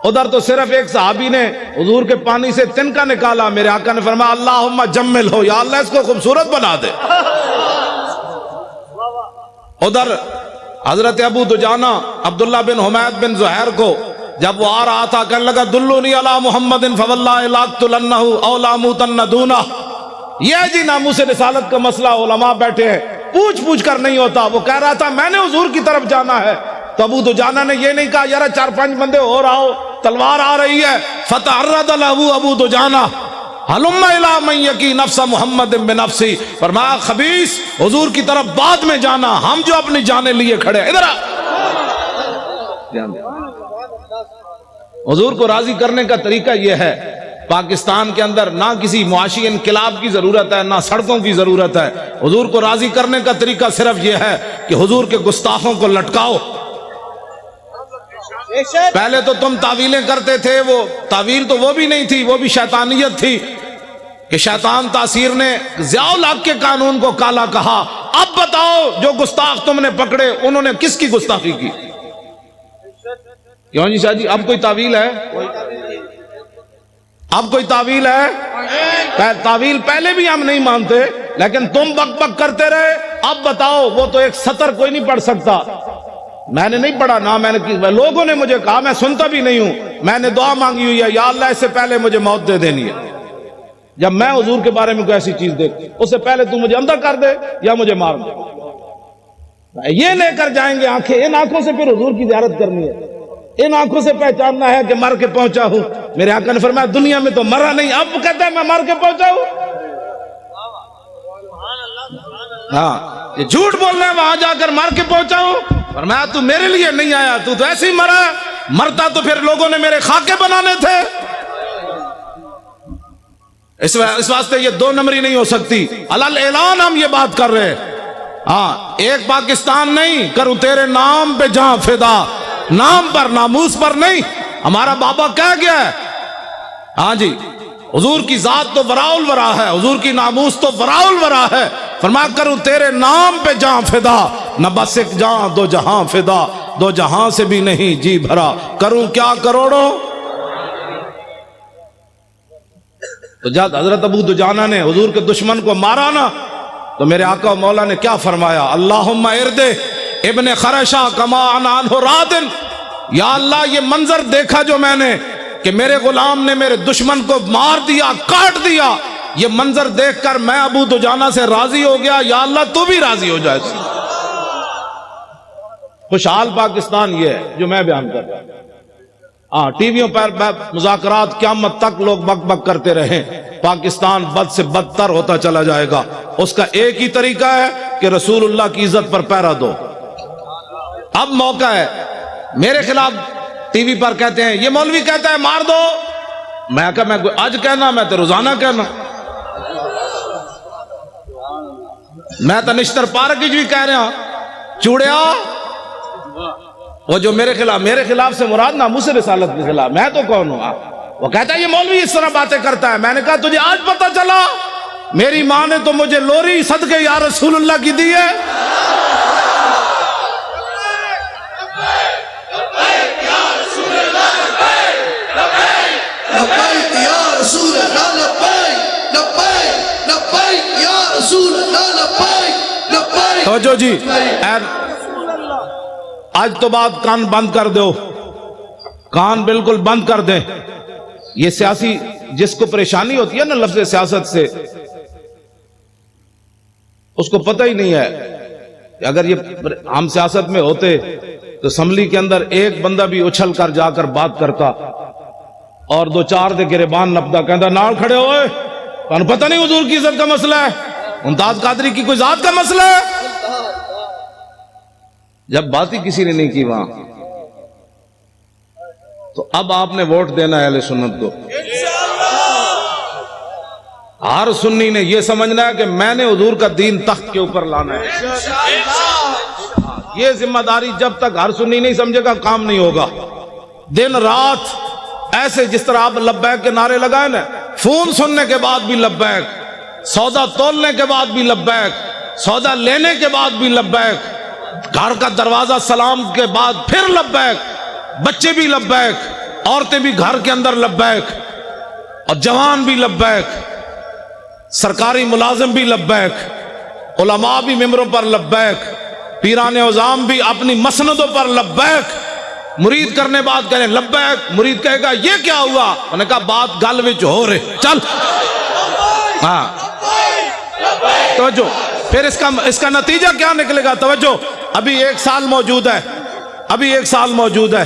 ادھر تو صرف ایک صحابی نے حضور کے پانی سے تنکا نکالا، میرے آقا نے فرمایا اللہم جمل ہو، یا اللہ اس کو خوبصورت بنا دے. ادھر حضرت ابو دجانہ عبداللہ بن حمید بن زہیر کو جب وہ آ رہا تھا کہنے لگا دلونی علی محمد فواللہ لاقتلنہ او لاموتن دونہ. یہ جی ناموس رسالت کا مسئلہ علماء بیٹھے ہیں، پوچھ پوچھ کر نہیں ہوتا. وہ کہہ رہا تھا میں نے حضور کی طرف جانا ہے، تو ابو دجانہ نے یہ نہیں کہا یار 4-5 بندے اور آؤ، تلوار آ رہی ہے. فتعرض له ابو دجانہ حلم الی من یکی نفس محمد بنفسی. فرمایا خبیث حضور کی طرف بعد میں جانا، ہم جو اپنی جانیں لیے کھڑے. ادھر حضور کو راضی کرنے کا طریقہ یہ ہے. پاکستان کے اندر نہ کسی معاشی انقلاب کی ضرورت ہے، نہ سڑکوں کی ضرورت ہے. حضور کو راضی کرنے کا طریقہ صرف یہ ہے کہ حضور کے گستاخوں کو لٹکاؤ. پہلے تو تم تعویلیں کرتے تھے، وہ تعویل تو وہ بھی نہیں تھی، وہ بھی شیطانیت تھی کہ شیطان تاثیر نے ضیاء الحق کے قانون کو کالا کہا۔ اب بتاؤ جو گستاخ تم نے پکڑے انہوں نے کس کی گستاخی کی؟ کیوں جی شاہ جی اب کوئی تعویل ہے؟ اب کوئی تعویل ہے؟ تعویل پہلے بھی ہم نہیں مانتے لیکن تم بک بک کرتے رہے۔ اب بتاؤ، وہ تو ایک سطر کوئی نہیں پڑھ سکتا، میں نے نہیں پڑھا نہ میں نے، لوگوں نے مجھے کہا، میں سنتا بھی نہیں ہوں، میں نے دعا مانگی ہوئی ہے، یا اللہ اس سے پہلے مجھے موت دے دینی ہے۔ جب میں حضور کے بارے میں کوئی ایسی چیز دیکھ اس سے پہلے تو مجھے اندر کر دے یا مجھے مار دے۔ یہ لے کر جائیں گے آنکھیں، ان آنکھوں سے پھر حضور کی زیارت کرنی ہے، ان آنکھوں سے پہچاننا ہے کہ مر کے پہنچا ہوں۔ میرے آقا نے فرمایا دنیا میں تو مرا نہیں، اب کہتا ہے میں مر کے پہنچا ہوں۔ ہاں یہ جھوٹ بول رہے ہیں، وہاں جا کر مر کے پہنچا ہوں۔ فرمایا تو میرے لیے نہیں آیا، تو ایسے ہی مرا، مرتا تو پھر لوگوں نے میرے خاکے بنانے تھے۔ اس واسطے یہ دو نمبری نہیں ہو سکتی، علل اعلان ہم یہ بات کر رہے ہیں۔ ہاں ایک پاکستان نہیں، کروں تیرے نام پہ جہاں فدا، نام پر ناموس پر نہیں۔ ہمارا بابا کہہ گیا ہے، ہاں جی حضور کی ذات تو وراء الورا ہے، حضور کی ناموس تو وراء الورا ہے۔ فرمایا کروں تیرے نام پہ جہاں فدا، نہ بس ایک جہاں دو جہاں فدا، دو جہاں سے بھی نہیں جی بھرا، کروں کیا کروڑوں۔ تو جب حضرت ابو دجانہ نے حضور کے دشمن کو مارا نا تو میرے آقا و مولا نے کیا فرمایا؟ اللہم ارد ابن خرشہ کما انا عنہ رادن، یا اللہ یہ منظر دیکھا جو میں نے کہ میرے غلام نے میرے دشمن کو مار دیا، کاٹ دیا، یہ منظر دیکھ کر میں ابو دجانہ سے راضی ہو گیا، یا اللہ تو بھی راضی ہو جائے۔ خوشحال پاکستان یہ ہے جو میں بیان کر رہا ہوں۔ ہاں ٹی ویوں پر مذاکرات قیامت تک لوگ بک بک کرتے رہیں، پاکستان بد سے بدتر ہوتا چلا جائے گا۔ اس کا ایک ہی طریقہ ہے کہ رسول اللہ کی عزت پر پہرا دو۔ اب موقع ہے، میرے خلاف ٹی وی پر کہتے ہیں یہ مولوی کہتا ہے مار دو، میں کہا میں آج کہنا، میں تو روزانہ کہنا، میں تو نشتر پارک بھی کہہ رہا چوڑیا، وہ جو میرے خلاف سے مراد ناموس رسالت کے خلاف، میں تو کون ہوں؟ وہ کہتا ہے یہ مولوی اس طرح باتیں کرتا ہے۔ میں نے کہا تجھے آج پتہ چلا؟ میری ماں نے تو مجھے لوری صدقے یا رسول اللہ کی دی ہے۔ توجہ جی، آج تو بات کان بند کر دو، کان بالکل بند کر دیں۔ یہ سیاسی جس کو پریشانی ہوتی ہے نا لفظ سیاست سے، اس کو پتہ ہی نہیں ہے کہ اگر یہ ہم سیاست میں ہوتے تو اسمبلی کے اندر ایک بندہ بھی اچھل کر جا کر بات کرتا اور دو چار دے گریبان نپتا، کہتا نال کھڑے ہوئے، تمہیں پتہ نہیں حضور کی عزت کا مسئلہ ہے، ممتاز قادری کی کوئی ذات کا مسئلہ ہے۔ جب بات ہی کسی نے نہیں کی وہاں، تو اب آپ نے ووٹ دینا ہے اہل سنت کو۔ ہر سنی نے یہ سمجھنا ہے کہ میں نے حضور کا دین تخت کے اوپر لانا ہے۔ یہ ذمہ داری جب تک ہر سنی نہیں سمجھے گا کام نہیں ہوگا۔ دن رات ایسے جس طرح آپ لبیک کے نعرے لگائے نا، فون سننے کے بعد بھی لبیک، سودا تولنے کے بعد بھی لبیک، سودا لینے کے بعد بھی لبیک، گھر کا دروازہ سلام کے بعد پھر لبیک، بچے بھی لبیک، عورتیں بھی گھر کے اندر لبیک، اور جوان بھی لبیک، سرکاری ملازم بھی لبیک، علماء بھی ممبروں پر لبیک، پیران عظام بھی اپنی مسندوں پر لبیک، مرید کرنے بعد کہنے لبیک، مرید کہے گا یہ کیا ہوا؟ انہوں نے کہا بات گل وچ ہو رہے، چل ہاں توجہ۔ پھر اس کا نتیجہ کیا نکلے گا؟ توجہ، ابھی 1 سال موجود ہے، ابھی 1 سال موجود ہے۔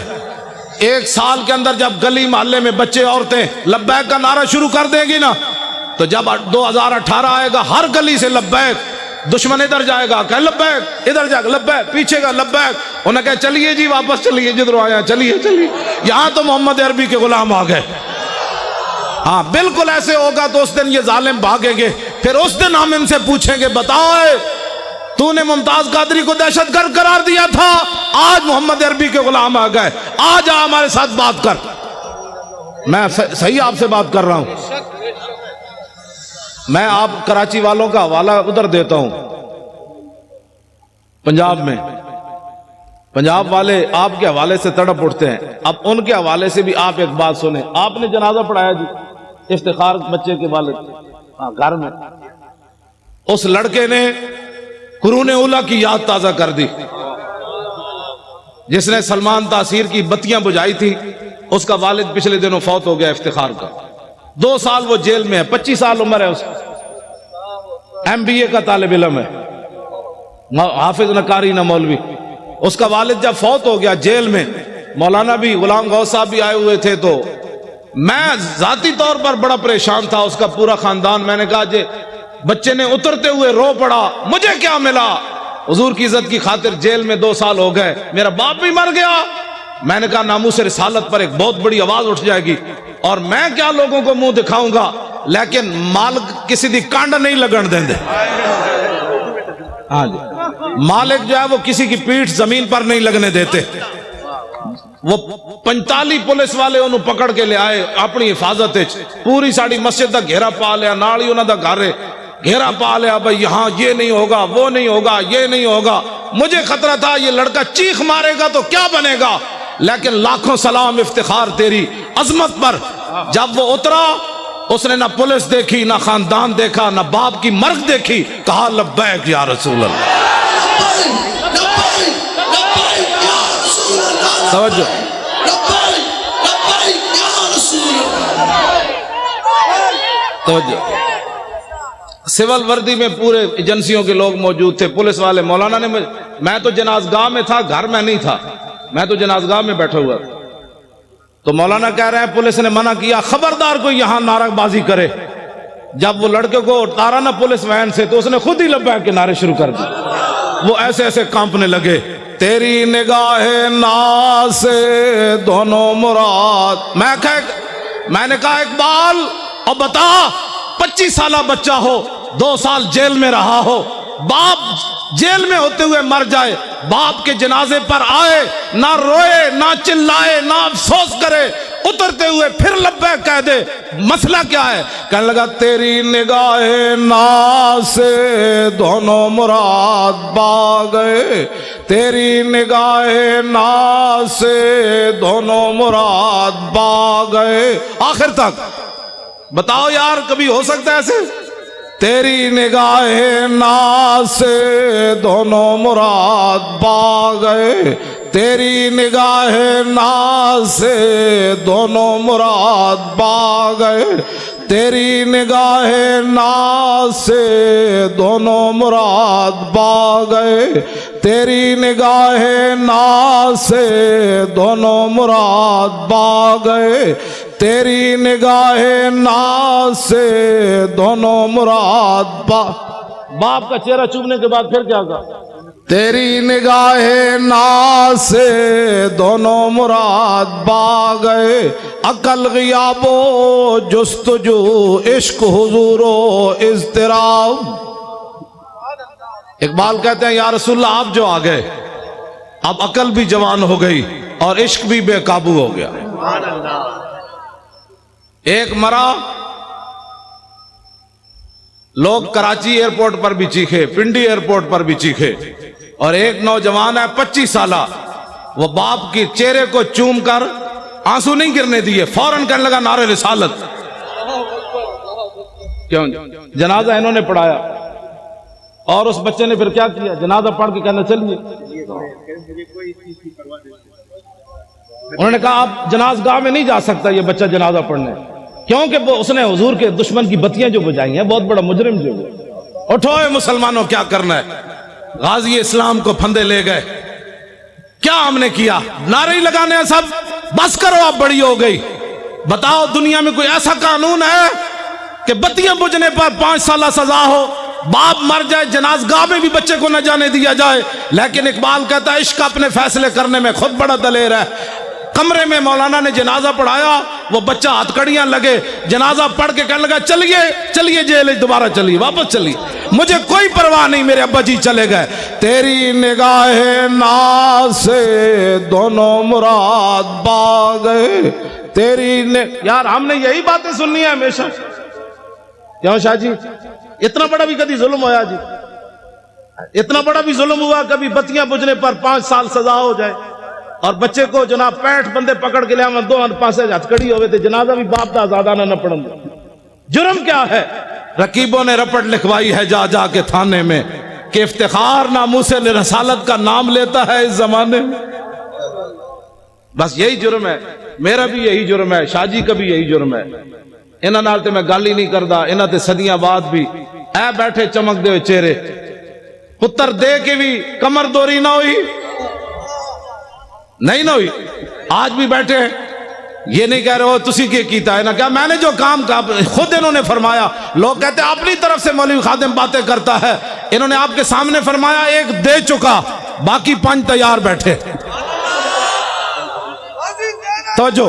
1 سال کے اندر جب گلی محلے میں بچے عورتیں لبیک کا نعرہ شروع کر دیں گی نا، تو جب 2018 آئے گا ہر گلی سے لبیک، دشمن ادھر جائے گا کہ لبیک، ادھر جائے گا لبیک، پیچھے کا لبیک، انہیں کہا چلیے جی واپس چلیے جدھر آیا، چلیے چلیے، یہاں تو محمد عربی کے غلام آ گئے۔ ہاں بالکل ایسے ہوگا تو اس دن یہ ظالم بھاگیں گے۔ پھر اس دن ہم ان سے پوچھیں گے بتاؤ تو نے ممتاز قادری کو دہشت گرد قرار دیا تھا، آج محمد عربی کے غلام آ گئے، آ جا ہمارے ساتھ بات کر۔ میں صحیح آپ سے بات کر رہا ہوں۔ میں آپ کراچی والوں کا حوالہ ادھر دیتا ہوں، پنجاب میں پنجاب والے آپ کے حوالے سے تڑپ اٹھتے ہیں، اب ان کے حوالے سے بھی آپ ایک بات سنیں۔ آپ نے جنازہ پڑھایا جی افتخار بچے کے والد گھر میں، اس لڑکے نے قرون اولیٰ کی یاد تازہ کر دی، جس نے سلمان تاثیر کی بتیاں بجھائی تھی، اس کا والد پچھلے دنوں فوت ہو گیا افتخار کا، 2 سال وہ جیل میں ہے، 25 سال عمر ہے اس کی، MBA کا طالب علم ہے، حافظ نہ قاری نہ مولوی۔ اس کا والد جب فوت ہو گیا جیل میں، مولانا بھی غلام غوث صاحب بھی آئے ہوئے تھے، تو میں ذاتی طور پر بڑا پریشان تھا، اس کا پورا خاندان۔ میں نے کہا جی بچے نے اترتے ہوئے رو پڑا، مجھے کیا ملا، حضور کی عزت کی خاطر جیل میں 2 سال ہو گئے، میرا باپ بھی مر گیا۔ میں نے کہا ناموس رسالت پر ایک بہت بڑی آواز اٹھ جائے گی، اور میں کیا لوگوں کو منہ دکھاؤں گا، لیکن مالک کسی دی کانڈ نہیں لگن دیں دے۔ ہاں جی، مالک جو ہے وہ کسی کی پیٹھ زمین پر نہیں لگنے دیتے۔ وہ 45 پولیس والے انہوں پکڑ کے لے آئے اپنی حفاظت، پوری ساڑی مسجد دا گھیرا پا لیا، نال ہی انہاں دا گھر گھیرا پا لیا، بھائی یہاں یہ نہیں ہوگا، وہ نہیں ہوگا، یہ نہیں ہوگا۔ مجھے خطرہ تھا یہ لڑکا چیخ مارے گا تو کیا بنے گا، لیکن لاکھوں سلام افتخار تیری عظمت پر۔ جب وہ اترا، اس نے نہ پولیس دیکھی، نہ خاندان دیکھا، نہ باپ کی مرگ دیکھی، کہا لبیک یا رسول اللہ۔ توجہ، توجہ۔ سول وردی میں پورے ایجنسیوں کے لوگ موجود تھے، پولیس والے، مولانا نے میں تو جنازگاہ میں تھا، گھر میں نہیں تھا، میں تو جنازگاہ میں بیٹھا ہوا تھا، تو مولانا کہہ رہے ہیں پولیس نے منع کیا خبردار کوئی یہاں نعرہ بازی کرے۔ جب وہ لڑکے کو اتارا نا پولیس وین سے، تو اس نے خود ہی لبیک کے نعرے شروع کر دیے، وہ ایسے ایسے کانپنے لگے۔ تیری نگاہ ناز سے دونوں مراد۔ میں نے کہا اقبال اب بتا، 25 سالہ بچہ ہو، 2 سال جیل میں رہا ہو، باپ جیل میں ہوتے ہوئے مر جائے، باپ کے جنازے پر آئے، نہ روئے، نہ چلائے، نہ افسوس کرے، اترتے ہوئے پھر لبیک کہہ دے، مسئلہ کیا ہے؟ کہنے لگا تیری نگاہ ناز سے دونوں مراد پا گئے، تیری نگاہ ناز سے دونوں مراد پا گئے۔ آخر تک بتاؤ یار، کبھی ہو سکتا ہے ایسے؟ تیری نگاہ ناز سے دونوں مراد پا گئے، تیری نگاہ ناز سے دونوں مراد پا گئے، تیری نگاہ ناز سے دونوں مراد پا گئے، تیری نگاہ ناز سے دونوں مراد پا گئے، تیری نگاہ ناز سے دونوں مراد پا۔ باپ کا چہرہ چومنے کے بعد پھر کیا کہا؟ تیری نگاہ ناز سے دونوں مراد پا گئے، عقل غیاب و جستجو، عشق حضور و اضطراب۔ اقبال کہتے ہیں یا رسول اللہ آپ جو آ گئے، اب عقل بھی جوان ہو گئی اور عشق بھی بے قابو ہو گیا۔ ایک مرا، لوگ کراچی ایئرپورٹ پر بھی چیخے، پنڈی ایئرپورٹ پر بھی چیخے، اور ایک نوجوان ہے 25 سالہ، وہ باپ کے چہرے کو چوم کر آنسو نہیں گرنے دیے، فوراً کہنے لگا نعرہ رسالت۔ کیوں؟ جنازہ انہوں نے پڑھایا، اور اس بچے نے پھر کیا کیا؟ جنازہ پڑھ کے کہنا چلیے، انہوں نے کہا آپ جنازگاہ میں نہیں جا سکتا یہ بچہ جنازہ پڑھنے، کیونکہ وہ اس نے حضور کے دشمن کی بتیاں جو بجائی ہیں، بہت بڑا مجرم جو ہے۔ اٹھو اے مسلمانوں، کیا کرنا ہے؟ غازی اسلام کو پھندے لے گئے، کیا ہم نے کیا؟ نعرے ہی لگانے ہیں سب، بس کرو اب بڑی ہو گئی۔ بتاؤ دنیا میں کوئی ایسا قانون ہے کہ بتیاں بجھنے پر 5 سالہ سزا ہو، باپ مر جائے جنازگاہ میں بھی بچے کو نہ جانے دیا جائے؟ لیکن اقبال کہتا ہے عشق اپنے فیصلے کرنے میں خود بڑا دلیر ہے۔ کمرے میں مولانا نے جنازہ پڑھایا، وہ بچہ ہتھکڑیاں لگے، جنازہ پڑھ کے کہنے لگا چلیے چلیے جیل دوبارہ چلیے، واپس چلیے، مجھے کوئی پرواہ نہیں، میرے ابا جی چلے گئے۔ تیری نگاہ ناز سے دونوں مراد پا گئے، یار ہم نے یہی باتیں سننی ہے ہمیشہ۔ کیوں شاہ جی اتنا بڑا بھی کبھی ظلم ہوا جی؟ اتنا بڑا بھی ظلم ہوا کبھی بتیاں بجھنے پر 5 سال سزا ہو جائے، اور بچے کو جناب 65 بندے پکڑ کے لیا میں 2 پاسے ہتھکڑی ہوئے تھے، جنازہ بھی باپ دا آزادانہ نہ پڑھن دے۔ جرم کیا ہے؟ رقیبوں نے رپٹ لکھوائی ہے جا جا کے تھانے میں کہ افتخار ناموس رسالت کا نام لیتا ہے اس زمانے میں۔ بس یہی جرم ہے، میرا بھی یہی جرم ہے، شاہ جی کا بھی یہی جرم ہے۔ انہاں نال تے میں گل ہی نہیں کردا، انہاں تے صدیاں بعد بھی اے بیٹھے چمک دے ہوئے چہرے، پتر دے کے بھی کمر دوری نہ ہوئی، نہیں نہ ہوئی، آج بھی بیٹھے ہیں۔ یہ نہیں کہہ رہے ہو تسی کیا کیتا ہے نا، کیا میں نے جو کام کہا خود انہوں نے فرمایا۔ لوگ کہتے ہیں اپنی طرف سے مولوی خادم باتیں کرتا ہے، انہوں نے آپ کے سامنے فرمایا 1 دے چکا، باقی 5 تیار بیٹھے۔ توجہ،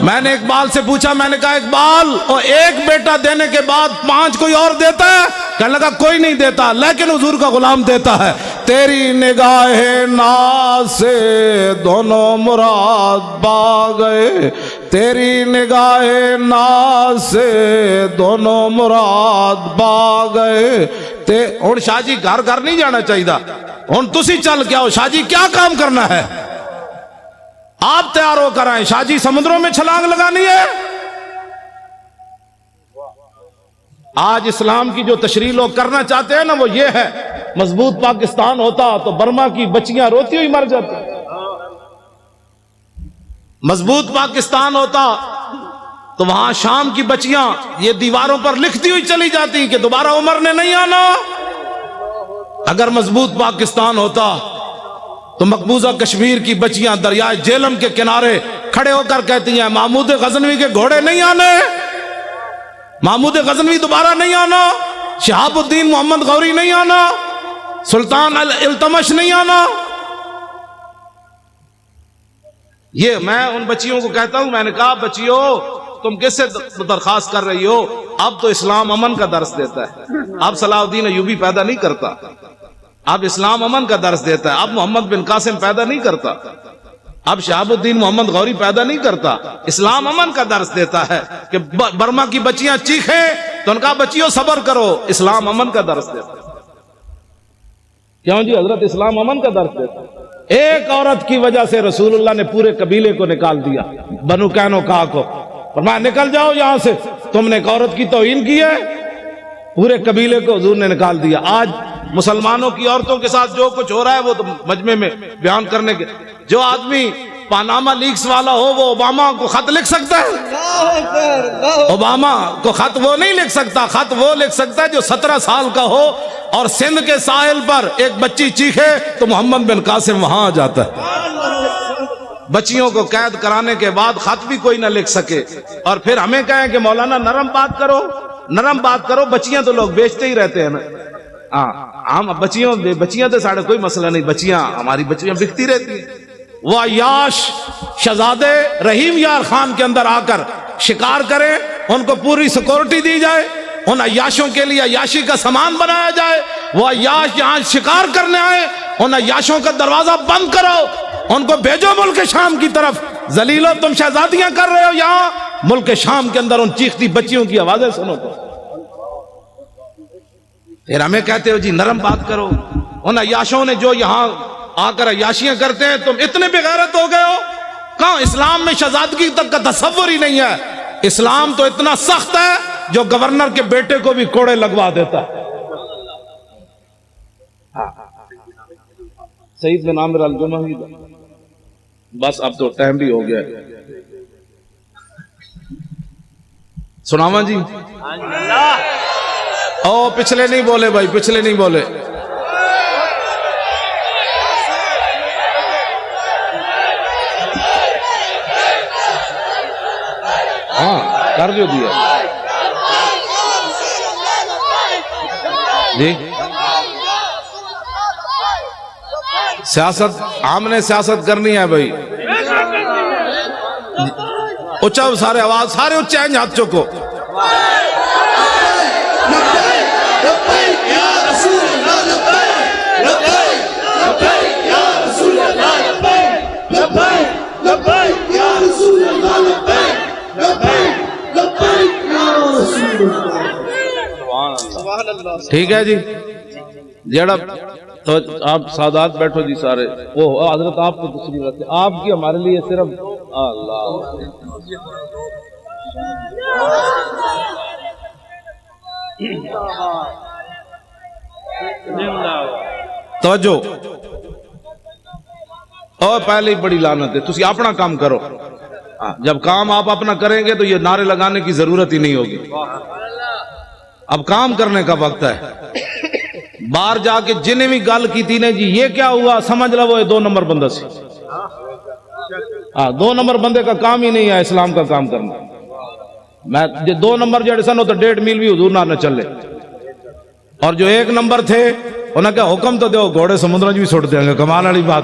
میں نے اقبال سے پوچھا، میں نے کہا اقبال اور 1 بیٹا دینے کے بعد 5 کوئی اور دیتا ہے؟ کہنے لگا کوئی نہیں دیتا، لیکن حضور کا غلام دیتا ہے۔ تیری نگاہ ناز سے دونوں مراد پا گئے، تیری نگاہ ناز سے دونوں مراد پا گئے۔ ہن شاہ جی گھر گھر نہیں جانا چاہیے، ہن تسی چل کے آؤ، شاہ جی کیا کام کرنا ہے آپ تیار ہو کر آئیں، شاہ جی سمندروں میں چھلانگ لگانی ہے۔ آج اسلام کی جو تشریح لوگ کرنا چاہتے ہیں نا وہ یہ ہے، مضبوط پاکستان ہوتا تو برما کی بچیاں روتی ہوئی مر جاتی، مضبوط پاکستان ہوتا تو وہاں شام کی بچیاں یہ دیواروں پر لکھتی ہوئی چلی جاتی کہ دوبارہ عمر نے نہیں آنا۔ اگر مضبوط پاکستان ہوتا تو مقبوضہ کشمیر کی بچیاں دریائے جیلم کے کنارے کھڑے ہو کر کہتی ہیں محمود غزنوی کے گھوڑے نہیں آنے، محمود غزنوی دوبارہ نہیں آنا، شہاب الدین محمد غوری نہیں آنا، سلطان التمش نہیں آنا۔ یہ میں ان بچیوں کو کہتا ہوں، میں نے کہا بچیوں تم کس سے درخواست کر رہی ہو؟ اب تو اسلام امن کا درس دیتا ہے، اب صلاح الدین ایوبی پیدا نہیں کرتا، اب اسلام امن کا درس دیتا ہے، اب محمد بن قاسم پیدا نہیں کرتا، اب شہاب الدین محمد غوری پیدا نہیں کرتا، اسلام امن کا درس دیتا ہے کہ برما کی بچیاں چیخیں تو ان کا بچیوں صبر کرو، اسلام امن کا درس دیتا ہے۔ کیوں جی حضرت اسلام امن کا درس دیتا ہے۔ ایک عورت کی وجہ سے رسول اللہ نے پورے قبیلے کو نکال دیا، بنو قینقاع کو، فرمایا نکل جاؤ یہاں سے، تم نے ایک عورت کی توہین کی ہے، پورے قبیلے کو حضور نے نکال دیا۔ آج مسلمانوں کی عورتوں کے ساتھ جو کچھ ہو رہا ہے وہ تو مجمع میں بیان کرنے کے، جو آدمی پاناما لیکس والا ہو وہ اوباما کو خط لکھ سکتا ہے؟ اوباما کو خط وہ نہیں لکھ سکتا، خط وہ لکھ سکتا ہے جو 17 سال کا ہو اور سندھ کے ساحل پر ایک بچی چیخے تو محمد بن قاسم وہاں آ جاتا ہے۔ بچیوں کو قید کرانے کے بعد خط بھی کوئی نہ لکھ سکے، اور پھر ہمیں کہیں کہ مولانا نرم بات کرو، نرم بات کرو، بچیاں تو لوگ بیچتے ہی رہتے ہیں نا۔ ہم بچیاں تو ساڑھے کوئی مسئلہ نہیں، بچیاں ہماری بچیاں بکتی رہتی ہیں۔ وہ عیاش شہزادے رحیم یار خان کے اندر آ کر شکار کریں، ان کو پوری سیکورٹی دی جائے، ان عیاشوں کے لیے عیاشی کا سامان بنایا جائے، وہ عیاش یہاں شکار کرنے آئے، ان عیاشوں کا دروازہ بند کرو، ان کو بھیجو ملک شام کی طرف، ذلیلو تم شہزادیاں کر رہے ہو یہاں، ملک شام کے اندر ان چیختی بچیوں کی آوازیں سنو تو۔ پھر ہمیں کہتے ہو جی نرم بات کرو، ان عیاشوں نے جو یہاں آ کر عیاشیاں کرتے ہیں تم اتنے بے غیرت ہو گئے ہو؟ کہاں اسلام میں شہزادگی تک کا تصور ہی نہیں ہے۔ اسلام تو اتنا سخت ہے جو گورنر کے بیٹے کو بھی کوڑے لگوا دیتا ہے۔ سعید بن عامر الجمحی، بس اب تو ٹائم بھی ہو گیا ہے، سناواں جی؟ او پچھلے نہیں بولے بھائی، پچھلے نہیں بولے۔ ہاں کر جو دیا جی۔ سیاست ہم نے سیاست کرنی ہے بھائی، اچھا سارے آواز سارے اچھے ہیں ہاتھ چوکو ٹھیک ہے جی جڑا تو آپ سادات بیٹھو جی سارے وہ حضرت آپ کو تشریف رکھتے آپ کی ہمارے لیے صرف اللہ توجہ اور پہلے ہی بڑی لعنت ہے تسی اپنا کام کرو جب کام آپ اپنا کریں گے تو یہ نعرے لگانے کی ضرورت ہی نہیں ہوگی اب کام کرنے کا وقت ہے باہر جا کے جنہیں بھی گل کی تھی نے جی یہ کیا ہوا سمجھ لو وہ 2 نمبر بندہ سی 2 نمبر بندے کا کام ہی نہیں ہے اسلام کا کام کرنا میں 2 نمبر جڑے سن تو 1.5 میل بھی حضور نہ چلے اور جو 1 نمبر تھے انہوں نے کہا حکم تو دو گھوڑے سمندر بھی چھوڑ دیں گے کمال والی بات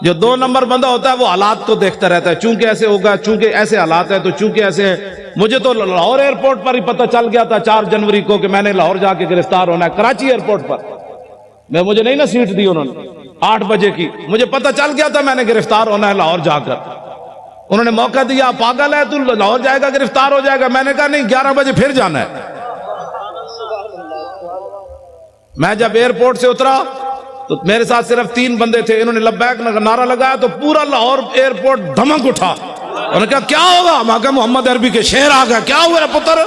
جو 2 نمبر بندہ ہوتا ہے وہ حالات کو دیکھتا رہتا ہے چونکہ ایسے ہوگا چونکہ ایسے حالات ہیں تو چونکہ ایسے ہیں مجھے تو لاہور ایئرپورٹ پر ہی پتہ چل گیا تھا 4 جنوری کو کہ میں نے لاہور جا کے گرفتار ہونا ہے کراچی ایئرپورٹ پر مجھے نہیں نا سیٹ دی انہوں نے 8 بجے کی مجھے پتہ چل گیا تھا میں نے گرفتار ہونا ہے لاہور جا کر انہوں نے موقع دیا پاگل ہے تو لاہور جائے گا گرفتار ہو جائے گا میں نے کہا نہیں 11 بجے پھر جانا ہے میں جب ایئرپورٹ سے اترا تو میرے ساتھ صرف 3 بندے تھے انہوں نے لبیک نعرہ لگایا تو پورا لاہور ایئرپورٹ دھمک اٹھا انہوں نے کہا کیا ہوگا میں کہا محمد عربی کے شعر آ گیا کیا ہوا ہے پتر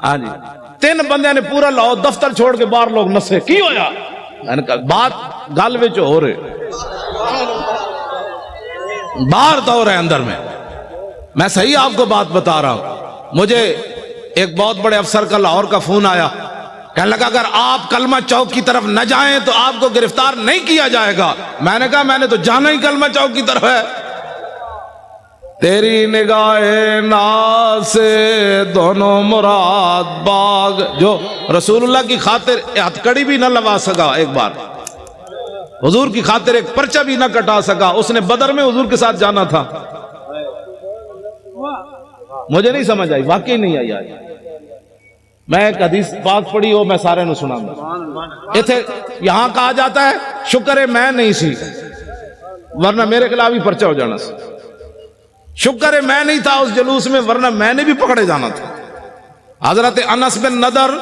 ہاں جی 3 بندے نے پورا لاہور دفتر چھوڑ کے باہر لوگ نسے کی ہویا میں نے کہا بات گل وچ ہو رہے باہر تو ہو رہے اندر میں صحیح آپ کو بات بتا رہا ہوں مجھے ایک بہت بڑے افسر کا لاہور کا فون آیا کہنے لگا اگر آپ کلمہ چوک کی طرف نہ جائیں تو آپ کو گرفتار نہیں کیا جائے گا میں نے کہا میں نے تو جانا ہی کلمہ چوک کی طرف ہے تیری نگاہ ناز سے دونوں مراد باغ جو رسول اللہ کی خاطر ہتھکڑی بھی نہ لگا سکا ایک بار حضور کی خاطر ایک پرچہ بھی نہ کٹا سکا اس نے بدر میں حضور کے ساتھ جانا تھا مجھے نہیں سمجھ آئی واقعی نہیں آئی آج میں ایک حدیث پاک پڑھی ہو میں سارے نو سنا یہاں کہا جاتا ہے شکر ہے میں نہیں سی ورنہ میرے خلاف ہی پرچہ ہو جانا سی شکر ہے میں نہیں تھا اس جلوس میں ورنہ میں نے بھی پکڑے جانا تھا حضرت انس بن نضر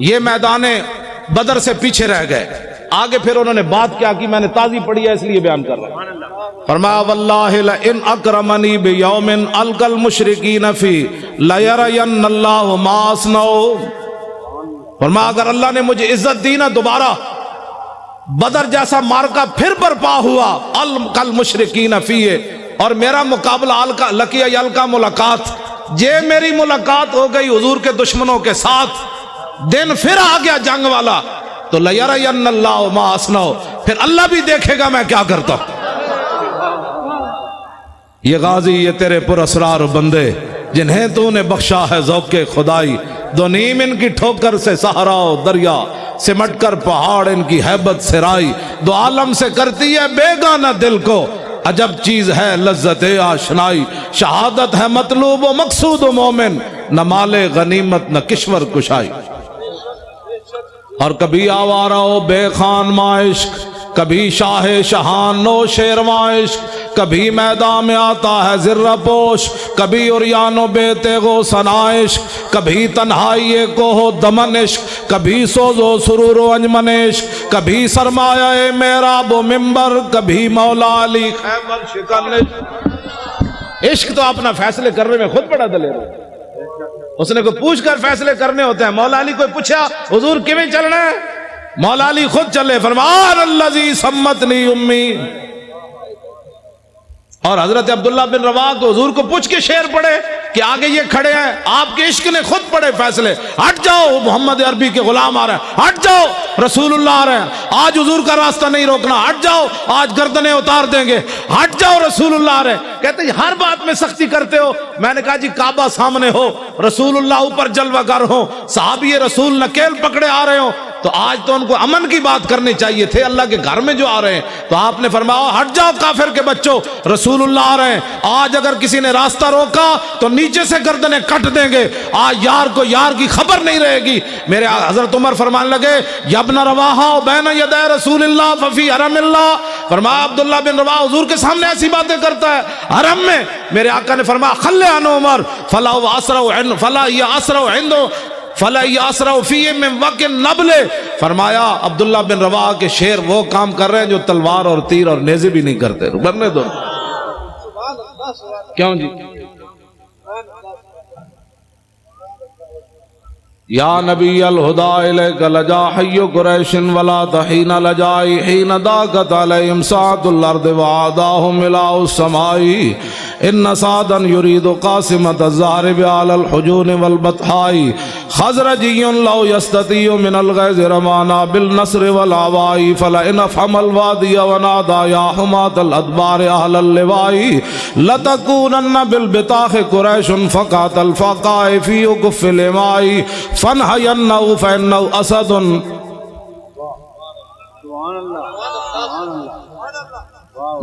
یہ میدان بدر سے پیچھے رہ گئے آگے پھر انہوں نے بات کیا کی میں نے تازی پڑھی ہے اس لیے بیان کر رہا ہوں فرمایا واللہ لئن اکرمنی بیوم القى المشرکین فی لیرین اللہ ما اصنع فرمایا اگر اللہ نے مجھے عزت دی نا دوبارہ بدر جیسا مارکا پھر برپا ہوا القى المشرکین فی اور میرا مقابلہ لقی القى ملاقات یہ میری ملاقات ہو گئی حضور کے دشمنوں کے ساتھ دن پھر آ گیا جنگ والا تو لیرین اللہ ما اصنع پھر اللہ بھی دیکھے گا میں کیا کرتا ہوں یہ غازی یہ تیرے پر اسرار بندے جنہیں تو نے بخشا ہے ذوق خدائی دو نیم ان کی ٹھوکر سے صحرا و دریا سمٹ کر پہاڑ ان کی ہیبت سرائی دو عالم سے کرتی ہے بیگانہ دل کو عجب چیز ہے لذت آشنائی شہادت ہے مطلوب و مقصود و مومن نہ مال غنیمت نہ کشور کشائی اور کبھی آوارہ و بے خان معاشق کبھی شاہ شہان نو شیرواں عشق کبھی میدان میں آتا ہے ذرہ پوش کبھی اریان و بے تیغ و ثنائش کبھی تنہائی کو ہو دمن عشق کبھی سوز و سرور و انجمن عشق کبھی سرمایہ محراب و ممبر کبھی مولا علی خیبر شکن عشق تو اپنا فیصلے کرنے میں خود بڑا دلیر ہے اس نے کوئی پوچھ کر فیصلے کرنے ہوتے ہیں مولا علی کوئی پوچھا حضور کیویں چلنا ہے مولا علی خود چلے فرمان اللذی سمتنی امی اور حضرت عبداللہ بن رواح کو حضور کو پوچھ کے شعر پڑھے کہ آگے یہ کھڑے ہیں آپ کے عشق نے خود پڑھے فیصلے ہٹ جاؤ محمد عربی کے غلام آ رہے ہیں ہٹ جاؤ رسول اللہ آ رہے ہیں آج حضور کا راستہ نہیں روکنا ہٹ جاؤ آج گردنیں اتار دیں گے ہٹ جاؤ رسول اللہ آ رہے ہیں کہتے ہیں ہر بات میں سختی کرتے ہو میں نے کہا جی کعبہ سامنے ہو رسول اللہ اوپر جلوہ گر ہو صحابی رسول نکیل پکڑے آ رہے ہو تو آج تو ان کو امن کی بات کرنی چاہیے تھے، اللہ کے گھر میں جو آ رہے ہیں تو آپ نے فرمایا ہٹ جاؤ کافر کے بچوں، رسول اللہ آ رہے ہیں۔ آج اگر کسی نے راستہ روکا تو نیچے سے گردنیں کٹ دیں گے، آج یار کو یار کی خبر نہیں رہے گی۔ میرے حضرت عمر فرمانے لگے یا ابن رواحہ بین یدی رسول اللہ ففی حرم اللہ، فرمایا عبداللہ بن رواحہ حضور کے سامنے ایسی باتیں کرتا ہے حرم میں۔ میرے آقا نے فرمایا خلی عن عمر فلا یاسرع فی من وقع النبل، فرمایا عبداللہ بن رواحہ کے شیر وہ کام کر رہے ہیں جو تلوار اور تیر اور نیزے بھی نہیں کرتے، رکنے دو۔ کیوں جی؟ یا نبی الہدا الیک لجا حی قریش ولا تحین لجائی حین داکت علیہم ساعت الارض وعاداہم الہ السماء ان سعدا یرید قاسمت الزہرب علی الحجون والبطحاء خزرجی لو یستطیع من الغیظ رمانا بالنصر والعواء فلئن افحم الوادی ونادا یا حمات الادبار اہل اللواء لتکونن بالبطاخ قریش فقات الفقاء فی کف الاماء فَنْحَيَنَّهُ فَإِنَّهُ أَسَدٌ۔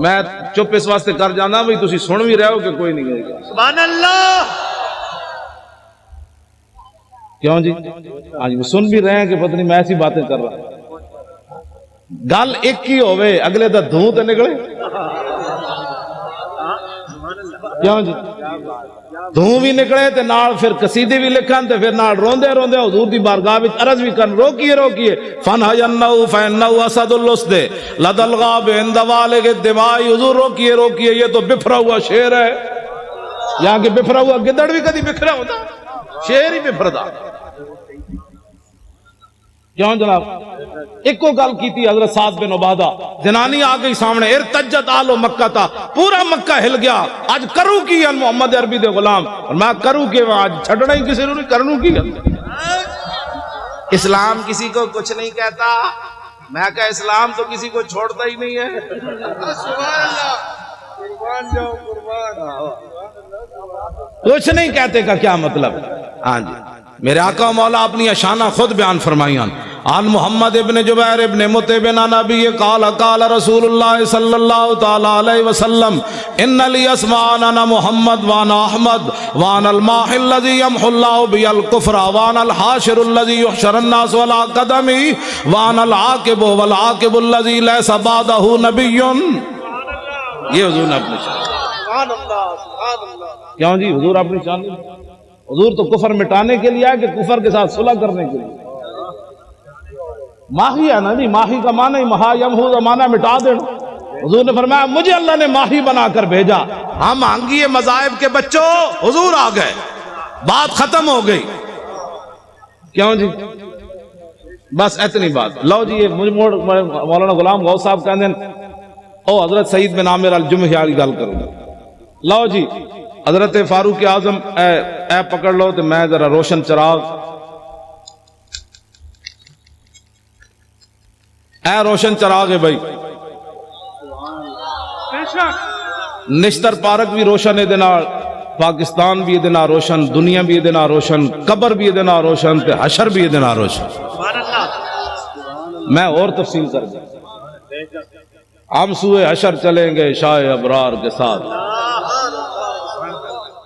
میں چپ اس واسطے کر جانا بھئی تسی سن بھی رہے ہو کہ کوئی نہیں گئے گا۔ سبحان اللہ۔ کیوں جی؟ آج وہ سن بھی رہے ہیں کہ پتہ نہیں میں ایسی باتیں کر رہا ہوں۔ گل ایک ہی ہوئے اگلے دا دھوں تے نکلے، کیوں جی؟ دھوں بھی نکلے تے نال پھر قصیدے بھی لکھن تے پھر نال روندے روندے حضور دی بارگاہ وچ عرض بھی کرن روکیے روکیے فَنْحَيَنَّهُ فَإِنَّهُ أَسَدُ اللُّسْدِ لَدَى الْغَابِ عِنْدَ وَالِغِ الدِّمَاءِ، حضور روکیے روکیے یہ تو بفرا ہوا شیر ہے، یہاں کہ بفرا ہوا گدڑ بھی کدی بکھرا ہوتا، شیر ہی بفردا۔ کیوں جناب؟ ایک کو گل کی تھی حضرت سعد بن عبادہ، جنانی آ گئی سامنے، ارتجت آل مکہ تھا، پورا مکہ ہل گیا، آج کروں کی ہے محمد عربی دے غلام، اور میں کروں کی آج چھڑنا ہی کسی نے کرنوں کی ہے۔ اسلام کسی کو کچھ نہیں کہتا، میں کہا اسلام تو کسی کو چھوڑتا ہی نہیں ہے۔ کچھ نہیں کہتے کا کیا مطلب؟ ہاں جی، میرے آقا مولا اپنی اشانہ خود بیان فرمائیاں۔ عن محمد ابن جبیر ابن مطعب عن نبی قال قال رسول اللہ صلی اللہ تعالی علیہ وسلم ان لی اسمان انا محمد وانا احمد وانا الماح الذي يمحو الله بي الكفر وانا الحاشر الذي يحشر الناس ولا قدمي وانا العاقب والعاقب الذي ليس بعده نبي۔ یہ حضور نے اپنی شان، سبحان اللہ سبحان اللہ۔ کیوں جی؟ حضور اپنی شان نہیں، حضور تو کفر مٹانے کے لیے ہے کہ کفر کے ساتھ صلح کرنے کے لیے؟ ماہی ہے نا جی، ماہی کا معنی مہا یمحو کا معنی مٹا دینا۔ حضور نے فرمایا مجھے اللہ نے ماہی بنا کر بھیجا، ہم مانگیے مذاہب کے بچوں، حضور آ گئے، بات ختم ہو گئی۔ کیوں جی؟ بس اتنی بات۔ لو جی یہ مولانا غلام غوث صاحب کہتے ہیں او حضرت سعید بن عامر الجمحی والی گل کروں گا۔ لو جی حضرت فاروق اعظم اے پکڑ لو تو میں ذرا روشن چراغ، اے روشن چراغ ہے بھائی، نشتر پارک بھی روشن ہے دینا، پاکستان بھی دینا روشن، دنیا بھی دینا روشن، قبر بھی دینا روشن، تے حشر بھی دینا روشن۔ میں اور تفصیل کر دوں، ہم سوئے حشر چلیں گے شاہ ابرار کے ساتھ۔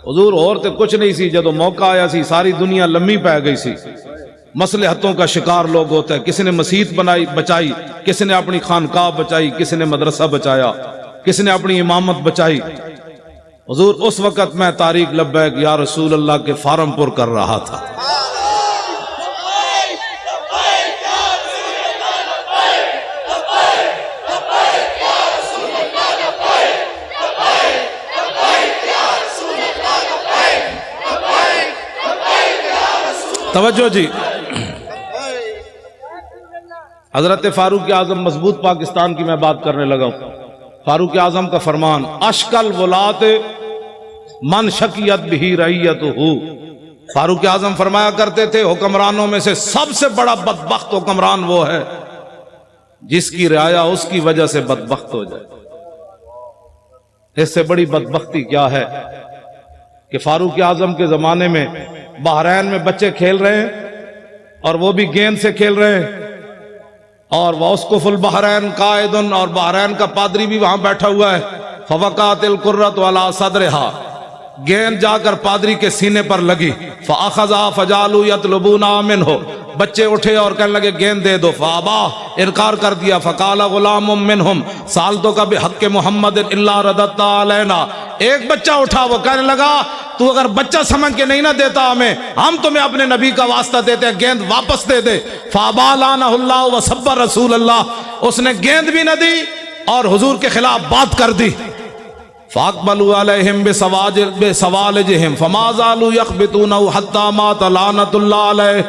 حضور اور تے کچھ نہیں سی، جدو موقع آیا سی ساری دنیا لمبی پہ گئی سی، مصلحتوں کا شکار لوگ ہوتا ہے، کسی نے مسجد بنائی بچائی، کسی نے اپنی خانقاہ بچائی، کسی نے مدرسہ بچایا، کسی نے اپنی امامت بچائی۔ حضور اس وقت میں طارق لبیک یا رسول اللہ کے فارم پر کر رہا تھا۔ توجہ جی، حضرت فاروق اعظم مضبوط پاکستان کی میں بات کرنے لگا ہوں۔ فاروق اعظم کا فرمان اشکل ولات من شکیت بھی رعیتہ، فاروق اعظم فرمایا کرتے تھے حکمرانوں میں سے سب سے بڑا بدبخت حکمران وہ ہے جس کی رعایا اس کی وجہ سے بدبخت ہو جائے۔ اس سے بڑی بدبختی کیا ہے کہ فاروق اعظم کے زمانے میں بحرین میں بچے کھیل رہے ہیں اور وہ بھی گیند سے کھیل رہے ہیں، اور واسقف البحرین قائدن، اور بحرین کا پادری بھی وہاں بیٹھا ہوا ہے. فوقعت القرۃ علی صدرها، گیند جا کر پادری کے سینے پر لگی. فاخذا فجعلوا يطلبون منه، بچے اٹھے اور کہنے لگے گیند دے دو. فابا، انکار کر دیا. فقال غلام منهم سالتو کا بحق محمد الا رددت علینا، ایک بچہ اٹھا، وہ کہنے لگا تو اگر بچہ سمجھ کے نہیں نہ دیتا ہمیں، ہم تمہیں اپنے نبی کا واسطہ دیتے ہیں، گیند واپس دے دے. فابا لعنہ اللہ وسب رسول اللہ، اس نے گیند بھی نہ دی اور حضور کے خلاف بات کر دی. فاقبلوا علیہم بسوالجہم فما زالوا یخبطونہ حتی مات لعنۃ اللہ علیہ.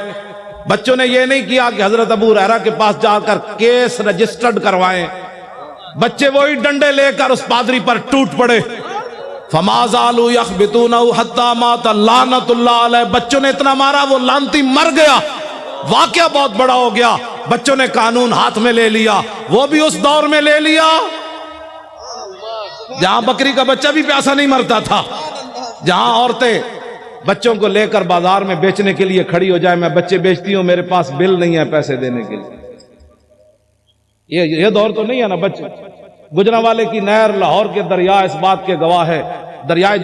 بچوں نے یہ نہیں کیا کہ حضرت ابو ہریرہ کے پاس جا کر کیس رجسٹرڈ کروائیں، بچے وہی ڈنڈے لے کر اس پادری پر ٹوٹ پڑے. فما زالوا یخبطونہ حتی مات لعنۃ اللہ علیہ، بچوں نے اتنا مارا وہ لعنتی مر گیا. واقعہ بہت بڑا ہو گیا، بچوں نے قانون ہاتھ میں لے لیا. وہ بھی اس دور میں لے لیا جہاں بکری کا بچہ بھی پیاسا نہیں مرتا تھا، جہاں عورتیں بچوں کو لے کر بازار میں بیچنے کے لیے کھڑی ہو جائے، میں بچے بیچتی ہوں، میرے پاس بل نہیں ہے پیسے دینے کے لیے. یہ دور تو نہیں ہے نا. بچے گجرانوالے کی نہر لاہور کے دریا اس بات کے گواہ ہے. دریائے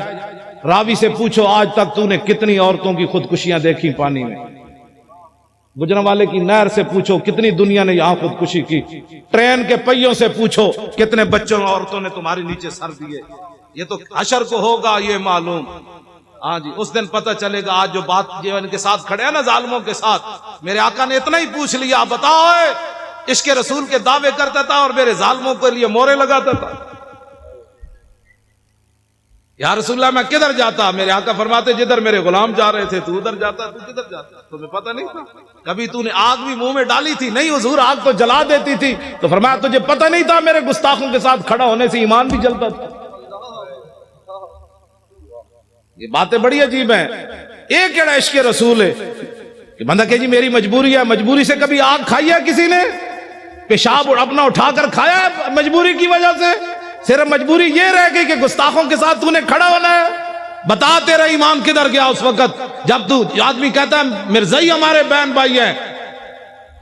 راوی سے پوچھو آج تک تو نے کتنی عورتوں کی خودکشیاں دیکھی پانی میں. گجرانوالے کی نہر سے پوچھو کتنی دنیا نے یہاں خودکشی کی. ٹرین کے پہیوں سے پوچھو کتنے بچوں اور عورتوں نے تمہارے نیچے سر دیے. یہ تو حشر کو ہوگا یہ معلوم. ہاں جی، اس دن پتہ چلے گا. آج جو بات جو ان کے ساتھ کھڑے ہیں نا ظالموں کے ساتھ، میرے آقا نے اتنا ہی پوچھ لیا، بتاؤ عشق رسول کے دعوے کرتا تھا اور میرے ظالموں کے لیے مورے لگاتا تھا. یا رسول اللہ میں کدھر جاتا؟ میرے آقا فرماتے جدھر میرے غلام جا رہے تھے تو ادھر جاتا. تو کدھر جاتا؟ تمہیں پتہ نہیں تھا؟ کبھی تو نے آگ بھی منہ میں ڈالی تھی؟ نہیں حضور، آگ تو جلا دیتی تھی. تو فرمایا تجھے پتہ نہیں تھا میرے گستاخوں کے ساتھ کھڑا ہونے سے ایمان بھی جلتا تھا. یہ باتیں بڑی عجیب ہیں. ایک کیڑا عشق رسول ہے کہ بندہ کہ جی میری مجبوری ہے. مجبوری سے کبھی آگ کھائی ہے کسی نے؟ پیشاب اپنا اٹھا کر کھایا ہے مجبوری کی وجہ سے؟ صرف مجبوری یہ رہ گئی کہ گستاخوں کے ساتھ تو نے کھڑا ہونا ہے. بتا تیرا ایمان کدھر گیا اس وقت جب تو آدمی کہتا ہے مرزائی ہمارے بہن بھائی ہیں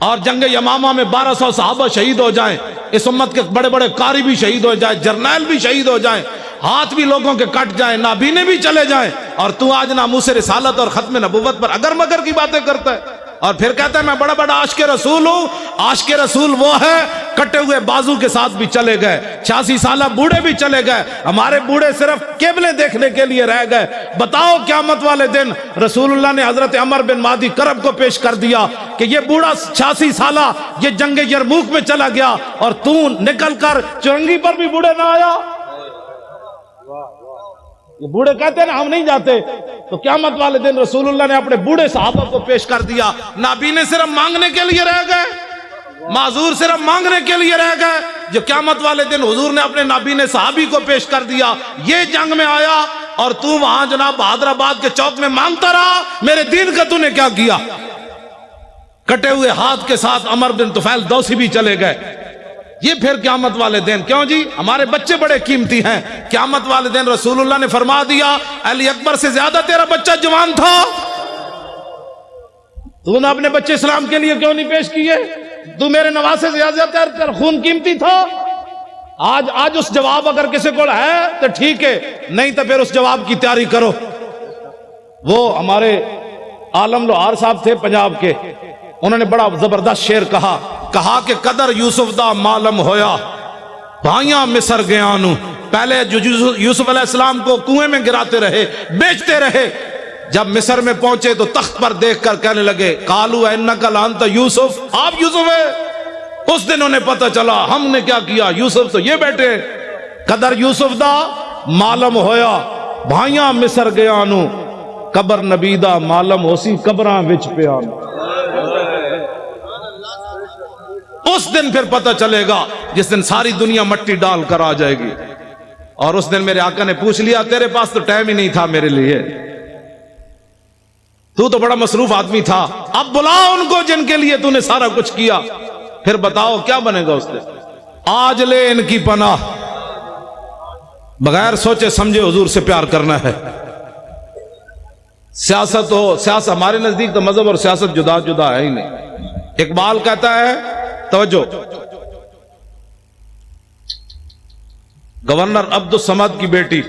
اور جنگ یمامہ میں 1200 صحابہ شہید ہو جائیں، اس امت کے بڑے بڑے قاری بھی شہید ہو جائیں، جرنیل بھی شہید ہو جائیں، ہاتھ بھی لوگوں کے کٹ جائیں، نابینے بھی چلے جائیں، اور تو آج ناموس رسالت اور ختم نبوت پر اگر مگر کی باتیں کرتا ہے اور پھر کہتا ہے میں بڑا بڑا عاشق رسول ہوں. عاشق رسول وہ ہے کٹے ہوئے بازو کے ساتھ بھی چلے گئے، 86 سالہ بوڑھے بھی چلے گئے. ہمارے بوڑھے صرف قبلے دیکھنے کے لیے رہ گئے. بتاؤ قیامت والے دن رسول اللہ نے حضرت عمر بن مادی کرب کو پیش کر دیا کہ یہ بوڑھا 86 سالہ یہ جنگ یرموک میں چلا گیا اور تو نکل کر چرنگی پر بھی بوڑھے نہ آیا. یہ بوڑھے کہتے ہیں نا ہم نہیں جاتے. تو قیامت والے دن رسول اللہ نے اپنے بوڑھے صحابہ کو پیش کر دیا. نابینے صرف مانگنے کے لیے رہ گئے، معذور صرف مانگنے کے لیے رہ گئے. جو قیامت والے دن حضور نے اپنے نابینے صحابی کو پیش کر دیا، یہ جنگ میں آیا اور تو وہاں جناب حیدرآباد کے چوک میں مانگتا رہا میرے دین کا تو نے کیا کیا. کٹے ہوئے ہاتھ کے ساتھ عمر بن طفیل دوسی بھی چلے گئے. یہ پھر قیامت والے دن کیوں جی؟ ہمارے بچے بڑے قیمتی ہیں. قیامت والے دن رسول اللہ نے فرما دیا علی اکبر سے زیادہ تیرا بچہ جوان تھا، تو نے اپنے بچے اسلام کے لیے کیوں نہیں پیش کیے؟ تو میرے نواسے سے زیادہ تیرا خون قیمتی تھا. آج اس جواب اگر کسی کو ہے تو ٹھیک ہے، نہیں تو پھر اس جواب کی تیاری کرو. وہ ہمارے عالم لوہار صاحب تھے پنجاب کے، انہوں نے بڑا زبردست شعر کہا کہ قدر یوسف دا معلوم ہویا بھائیاں مصر گیا نو. پہلے جو یوسف علیہ السلام کو کنویں میں گراتے رہے، بیچتے رہے، جب مصر میں پہنچے تو تخت پر دیکھ کر کہنے لگے قالوا انک لانت یوسف، آپ یوسف ہے. اس دن انہیں پتہ چلا ہم نے کیا کیا، یوسف تو یہ بیٹے. قدر یوسف دا معلوم ہویا بھائیاں مصر گیا نو، قبر نبی دا معلوم ہوسی قبراں وچ پیا. اس دن پھر پتہ چلے گا جس دن ساری دنیا مٹی ڈال کر آ جائے گی. اور اس دن میرے آقا نے پوچھ لیا تیرے پاس تو ٹائم ہی نہیں تھا میرے لیے، تو بڑا مصروف آدمی تھا، اب بلا ان کو جن کے لیے تو نے سارا کچھ کیا. پھر بتاؤ کیا بنے گا اس دن. آج لے ان کی پناہ، بغیر سوچے سمجھے حضور سے پیار کرنا ہے. سیاست ہو، سیاست ہمارے نزدیک تو مذہب اور سیاست جدا جدا ہے ہی نہیں. اقبال کہتا ہے توجہ، گورنر عبد الصمد کی بیٹی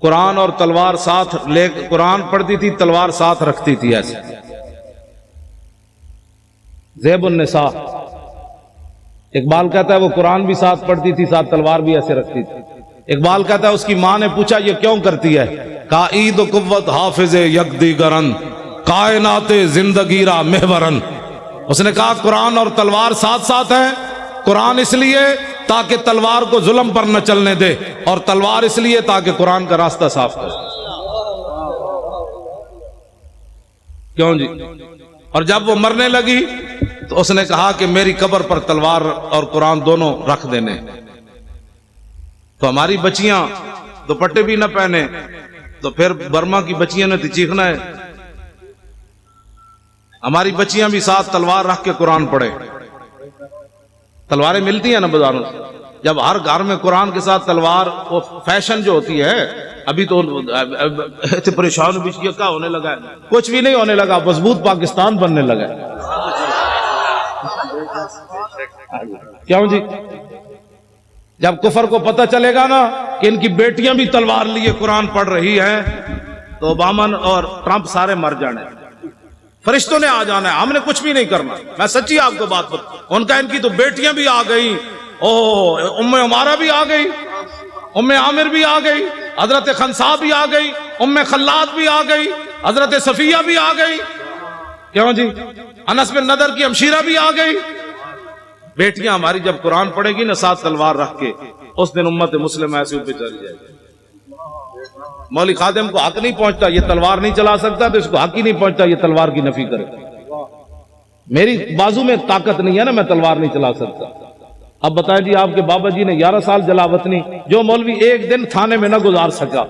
قرآن اور تلوار ساتھ لے قرآن پڑھتی تھی، تلوار ساتھ رکھتی تھی ایسے. زیب النساء. اقبال کہتا ہے وہ قرآن بھی ساتھ پڑھتی تھی، ساتھ تلوار بھی ایسے رکھتی تھی. اقبال کہتا ہے اس کی ماں نے پوچھا یہ کیوں کرتی ہے؟ کہا عید و قوت حافظ یک دیگرن کائنات زندگی را محورن. اس نے کہا قرآن اور تلوار ساتھ ساتھ ہیں. قرآن اس لیے تاکہ تلوار کو ظلم پر نہ چلنے دے، اور تلوار اس لیے تاکہ قرآن کا راستہ صاف کرے. کیوں جی؟ اور جب وہ مرنے لگی تو اس نے کہا کہ میری قبر پر تلوار اور قرآن دونوں رکھ دینے. تو ہماری بچیاں دوپٹے بھی نہ پہنے تو پھر برما کی بچیاں نے تو چیخنا ہے. ہماری بچیاں بھی ساتھ تلوار رکھ کے قرآن پڑھے. تلواریں ملتی ہیں نا بازاروں سے. جب ہر گھر میں قرآن کے ساتھ تلوار، وہ فیشن جو ہوتی ہے، ابھی تو پریشان بھی کیا ہونے لگا ہے. کچھ بھی نہیں ہونے لگا، مضبوط پاکستان بننے لگا ہے. کیوں جی؟ جب کفر کو پتہ چلے گا نا کہ ان کی بیٹیاں بھی تلوار لیے قرآن پڑھ رہی ہیں تو اوباما اور ٹرمپ سارے مر جانے. فرشتوں نے آ جانا ہے، ہم نے کچھ بھی نہیں کرنا. میں سچی آپ کو بات بتا، ان کا ان کی تو بیٹیاں بھی آ گئی. ام عمارہ بھی آ گئی، ام عامر بھی آ گئی، حضرت خنسا بھی آ گئی، ام خلاد بھی آ گئی، حضرت صفیہ بھی آ گئی. کیوں جی؟ انس بن نضر کی ہمشیرہ بھی آ گئی. بیٹیاں ہماری جب قرآن پڑھے گی نا ساتھ تلوار رکھ کے، اس دن امت مسلم ایسے اوپر چلی جائے گی. مولوی خادم کو حق نہیں پہنچتا یہ تلوار نہیں چلا سکتا، تو اس کو حق ہی نہیں پہنچتا یہ تلوار کی نفی کرے. میری بازو میں طاقت نہیں ہے نا، میں تلوار نہیں چلا سکتا. اب بتائیں جی، آپ کے بابا جی نے 11 سال جلاوطنی، جو مولوی ایک دن تھانے میں نہ گزار سکا.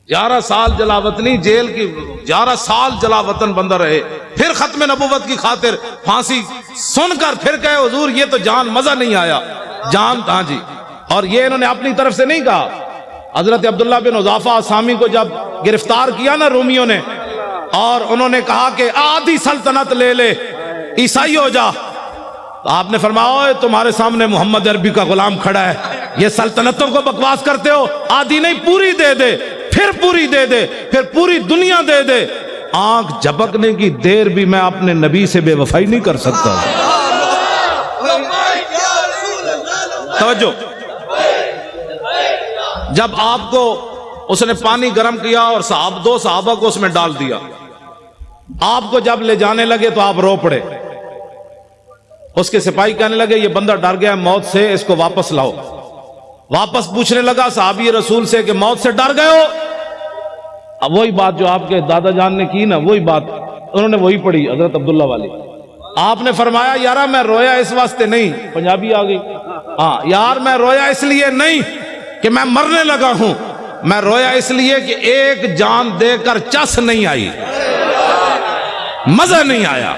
11 سال جلاوطنی جیل کی، 11 سال جلاوطن بندہ رہے، پھر ختم نبوت کی خاطر پھانسی سن کر پھر کہے حضور یہ تو جان مزہ نہیں آیا جان. ہاں جی. اور یہ انہوں نے اپنی طرف سے نہیں کہا. حضرت عبداللہ بن حذافہ اسامی کو جب گرفتار کیا نا رومیوں نے، اور انہوں نے کہا کہ آدھی سلطنت لے لے، عیسائی ہو جا، تو آپ نے فرمایا تمہارے سامنے محمد عربی کا غلام کھڑا ہے، یہ سلطنتوں کو بکواس کرتے ہو، آدھی نہیں پوری دے دے، پھر پوری دے دے، پھر پوری دنیا دے دے. آنکھ جھپکنے کی دیر بھی میں اپنے نبی سے بے وفائی نہیں کر سکتا. توجہ. جب آپ کو اس نے پانی گرم کیا اور دو صحابہ کو اس میں ڈال دیا، آپ کو جب لے جانے لگے تو آپ رو پڑے. اس کے سپاہی کہنے لگے یہ بندہ ڈر گیا موت سے، اس کو واپس لاؤ. واپس پوچھنے لگا صحابی رسول سے کہ موت سے ڈر گئے ہو؟ اب وہی بات جو آپ کے دادا جان نے کی نا، وہی بات انہوں نے وہی پڑھی حضرت عبداللہ والی. آپ نے فرمایا یارا میں رویا اس واسطے نہیں، پنجابی آ گئی، ہاں یار میں رویا اس لیے نہیں کہ میں مرنے لگا ہوں، میں رویا اس لیے کہ ایک جان دے کر چس نہیں آئی، مزہ نہیں آیا.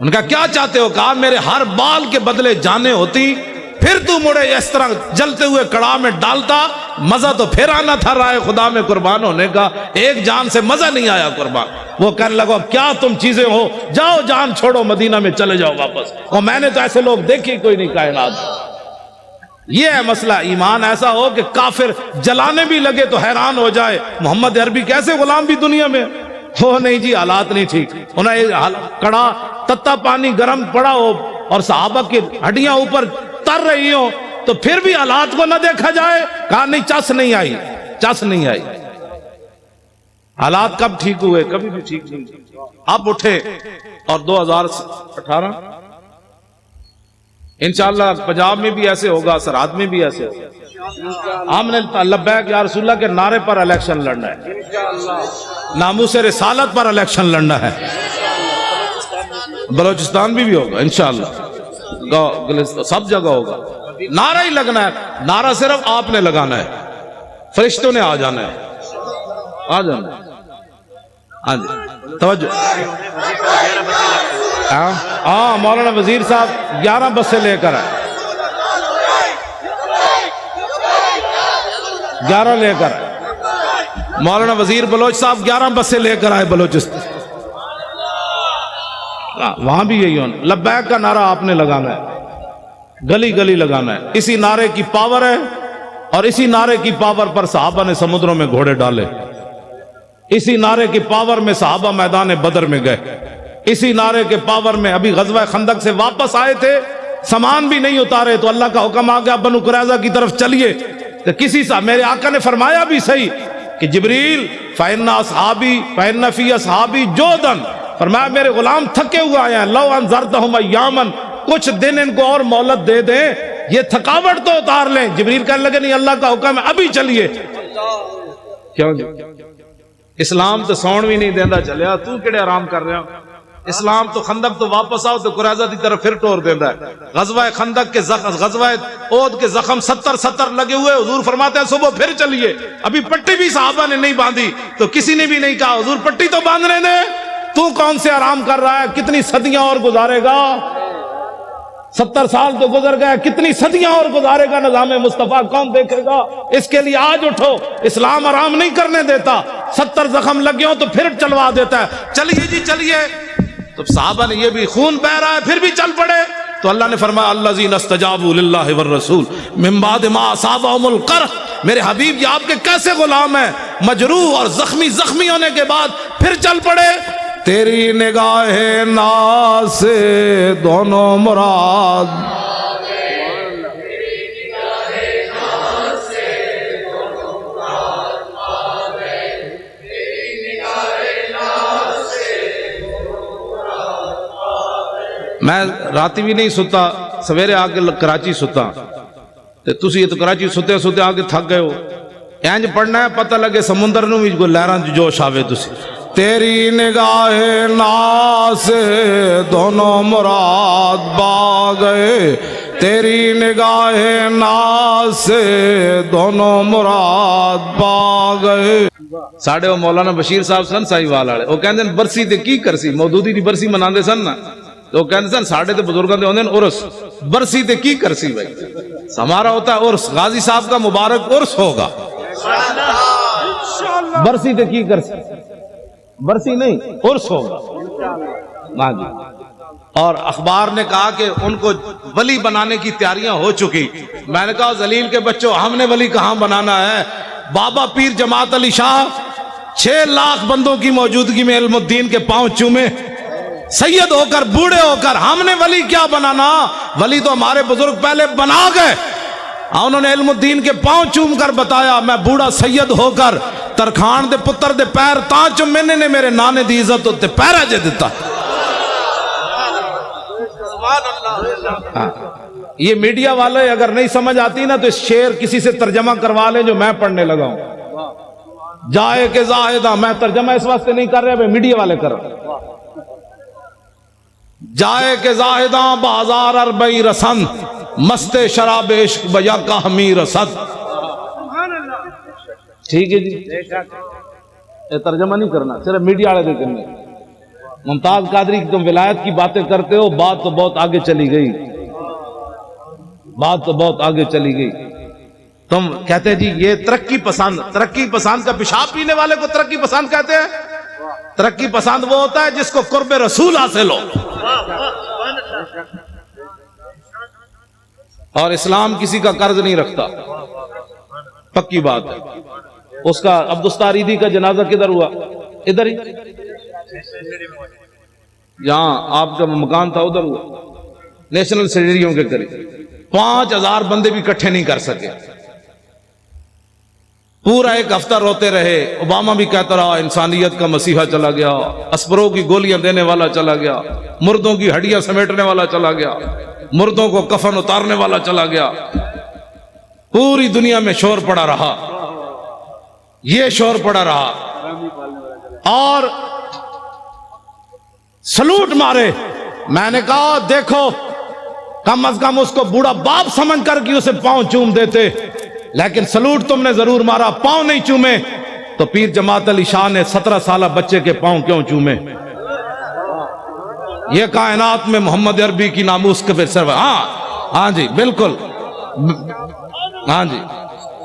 ان کا کیا چاہتے ہو؟ کہا میرے ہر بال کے بدلے جانیں ہوتی، پھر تو مڑے اس طرح جلتے ہوئے کڑاہ میں ڈالتا، مزہ تو پھر آنا تھا رائے خدا میں قربان ہونے کا، ایک جان سے مزہ نہیں آیا قربان. وہ کہنے لگا کیا تم چیزیں ہو، جاؤ جان چھوڑو مدینہ میں چلے جاؤ واپس. اور میں نے تو ایسے لوگ دیکھے کوئی نہیں کائنات. یہ ہے مسئلہ. ایمان ایسا ہو کہ کافر جلانے بھی لگے تو حیران ہو جائے محمد عربی کیسے غلام بھی دنیا میں ہو. نہیں جی حالات نہیں ٹھیک. انہیں کڑا تتا پانی گرم پڑا ہو اور صحابہ کی ہڈیاں اوپر تر رہی ہو تو پھر بھی حالات کو نہ دیکھا جائے. کہا نہیں چس نہیں آئی، چس نہیں آئی. حالات کب ٹھیک ہوئے؟ کبھی بھی ٹھیک نہیں. اب اٹھے اور 2018 انشاءاللہ پنجاب میں بھی ایسے ہوگا، سرحد میں بھی ایسے ہوگا. ہم نے لبیک یا رسول اللہ کے نعرے پر الیکشن لڑنا ہے، ناموس رسالت پر الیکشن لڑنا ہے. بلوچستان بھی ہوگا انشاءاللہ، سب جگہ ہوگا. نعرہ ہی لگنا ہے. نعرہ صرف آپ نے لگانا ہے، فرشتوں نے آ جانا ہے، آ جانا ہے. ہاں جی توجہ. ہاں مولانا وزیر صاحب 11 بسیں لے کر آئے، 11 لے کر مولانا وزیر بلوچ صاحب 11 بسیں لے کر آئے بلوچستان، وہاں بھی یہی ہونا، لبیک کا نعرہ آپ نے لگانا ہے، گلی گلی لگانا ہے، اسی نعرے کی پاور ہے، اور اسی نعرے کی پاور پر صحابہ نے سمندروں میں گھوڑے ڈالے، اسی نعرے کی پاور میں صحابہ میدان بدر میں گئے، اسی نعرے کے پاور میں ابھی غزوہ خندق سے واپس آئے تھے، سامان بھی نہیں اتارے تو اللہ کا حکم آ گیا بنو قریظہ کی طرف چلیے، تو کسی سے میرے آقا نے فرمایا بھی صحیح کہ جبریل فَإِنَّ أَصْحَابِي فَإِنَّ فِي أَصْحَابِي جُودًا، فرمایا میرے غلام تھکے ہوئے آئے ہیں، لَوْ أَنذَرْتَهُمْ أَيَّامًا، کچھ دن ان کو اور مہلت دے دیں، یہ تھکاوٹ تو اتار لیں۔ جبریل کہنے لگے نہیں، اللہ کا حکم ہے ابھی چلیے۔ کیوں جی اسلام تو سون بھی نہیں دینا چلیا، تو کیڑے آرام کر رہا؟ اسلام تو خندق تو واپس آؤ تو قریظہ دی طرف پھر ٹور دیتا ہے۔ غزوہ خندق کے غزوہ احد کے زخم 70 لگے ہوئے، حضور فرماتے ہیں صبح پھر چلیے۔ ابھی پٹی بھی صحابہ نے نہیں باندھی تو کسی نے بھی نہیں کہا حضور پٹی تو باندھنے دے، تو کون سے آرام کر رہا ہے؟ کتنی صدیاں اور گزارے گا؟ 70 سال تو گزر گئے، کتنی صدیاں اور گزارے گا؟ نظام مصطفیٰ کون دیکھے گا؟ اس کے لیے آج اٹھو، اسلام آرام نہیں کرنے دیتا، 70 زخم لگے ہوں تو پھر چلوا دیتا ہے، چلیے جی چلیے۔ تو صحابہ نے یہ بھی خون بہ رہا ہے پھر بھی چل پڑے، تو اللہ نے فرمایا الذین استجابوا للہ والرسول من بعد ما اصابهم القرح، میرے حبیب یہ آپ کے کیسے غلام ہیں، مجروح اور زخمی ہونے کے بعد پھر چل پڑے۔ تیری نگاہ ناز سے دونوں مراد، میں راتی بھی نہیں ستا، سویرے آ کے کراچی ستا، تسی یہ تو کراچی ستے ستے آ کے تھک گئے ہو، اینج پڑھنا ہے پتہ لگے سمندر نو بھی کوئی لہراں جوش آوے تسی۔ تیری نگاہ ناز سے دونوں مراد پا گئے، تیری نگاہ ناز سے دونوں مراد پا گئے۔ ساڑھے وہ مولانا بشیر صاحب سن سائی والے وہ کہندے ہیں برسی تے کی کرسی، مودودی دی برسی مناندے سن نا، تو کہندے سن ساڑھے تے بزرگاں دے ہوندے ہیں عرس، برسی تے کی کرسی بھائی، ہمارا ہوتا ہے عرس، غازی صاحب کا مبارک عرس ہوگا، برسی تے کی کرسی، برسی نہیں عرس ہوگا۔ ہاں جی، اور اخبار نے کہا کہ ان کو ولی بنانے کی تیاریاں ہو چکی، میں نے کہا ذلیل کے بچوں ہم نے ولی کہاں بنانا ہے، بابا پیر جماعت علی شاہ 6 لاکھ بندوں کی موجودگی میں علم الدین کے پاؤں چومے، سید ہو کر بوڑھے ہو کر، ہم نے ولی کیا بنانا، ولی تو ہمارے بزرگ پہلے بنا گئے، انہوں نے علم الدین کے پاؤں چوم کر بتایا میں بوڑھا سید ہو کر ترخان دے پتر دے پیر تاں چومنے نے میرے نانے دی عزت ہوتے پیرا جے دیتا۔ یہ میڈیا والے اگر نہیں سمجھ آتی نا تو اس شعر کسی سے ترجمہ کروا لیں جو میں پڑھنے لگا ہوں، جائے کہ زاہدہ، میں ترجمہ اس واسطے نہیں کر رہے، میڈیا والے کر رہے، جائے کہ زاہداں بازار اربئی رسن، مست شراب عشق بجا کا ہمی رسد۔ ٹھیک ہے جی، یہ ترجمہ نہیں کرنا، صرف میڈیا والے دے کرنے۔ ممتاز قادری کی تم ولایت کی باتیں کرتے ہو، بات تو بہت آگے چلی گئی، بات تو بہت آگے چلی گئی۔ تم کہتے جی یہ ترقی پسند کا پیشاب پینے والے کو ترقی پسند کہتے ہیں؟ ترقی پسند وہ ہوتا ہے جس کو قرب رسول حاصل ہو، اور اسلام کسی کا قرض نہیں رکھتا، پکی بات ہے۔ اس کا عبدالستاریدی کا جنازہ کدھر ہوا؟ ادھر ہی، جہاں آپ کا مکان تھا ادھر ہوا، نیشنل اسٹیڈیم کے قریب۔ 5000 بندے بھی اکٹھے نہیں کر سکے، پورا ایک ہفتہ روتے رہے۔ اوباما بھی کہتا رہا انسانیت کا مسیحا چلا گیا، اسپروں کی گولیاں دینے والا چلا گیا، مردوں کی ہڈیاں سمیٹنے والا چلا گیا، مردوں کو کفن اتارنے والا چلا گیا۔ پوری دنیا میں شور پڑا رہا، یہ شور پڑا رہا، اور سلوٹ مارے۔ میں نے کہا دیکھو کم از کم اس کو بوڑھا باپ سمجھ کر کہ اسے پاؤں چوم دیتے، لیکن سلوٹ تم نے ضرور مارا، پاؤں نہیں چومے۔ تو پیر جماعت علی شاہ نے 17 سالہ بچے کے پاؤں کیوں چومے؟ یہ کائنات میں محمد عربی کی ناموس کے پھر سر، ہاں جی بالکل، ہاں جی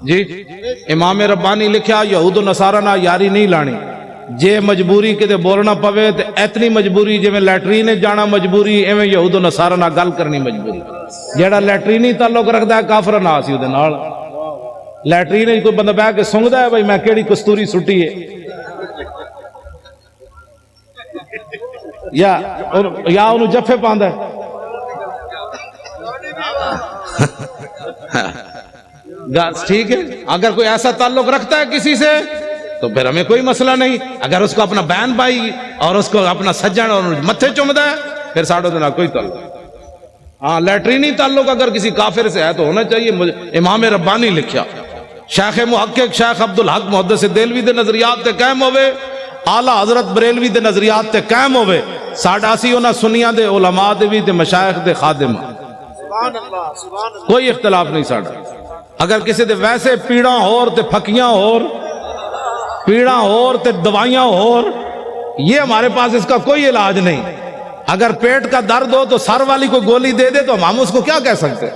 جی امام ربانی لکھیا یہود و نصارہ نہ یاری نہیں لانی جے مجبوری کتے بولنا پوے تے اتنی مجبوری جے میں لیٹرین جانا مجبوری ایویں یہود و نصارہ نہ گل کرنی مجبوری جیڑا لیٹرینی تعلق رکھدا ہے کافر نہ سی اودے نال لیٹرین کوئی بندہ بیٹھ کے سونگدا ہے بھائی میں کیڑی کستوری سٹی ہے یا انہوں جفے پاندا ہے ٹھیک ہے اگر کوئی ایسا تعلق رکھتا ہے کسی سے تو پھر ہمیں کوئی مسئلہ نہیں اگر اس کو اپنا بہن بھائی اور اس کو اپنا سجن اور متھے چومدا ہے پھر ساڑھوں دینا کوئی تعلق ہاں لیٹرینی تعلق اگر کسی کافر سے ہے تو ہونا چاہیے امام ربانی لکھیا شیخ محقق شیخ عبدالحق محدث دہلوی دے نظریات تے قائم ہوئے اعلیٰ حضرت بریلوی دے نظریات تے قائم ہوئے ساڈا سی انہاں سنیاں دے علماء دے بھی تے مشائخ دے خادم کوئی اختلاف نہیں ساڈا اگر کسی دے ویسے پیڑاں ہور تے پھکیاں ہور پیڑاں ہور تے دوائیاں ہور یہ ہمارے پاس اس کا کوئی علاج نہیں اگر پیٹ کا درد ہو تو سر والی کو گولی دے دے تو ہم اس کو کیا کہہ سکتے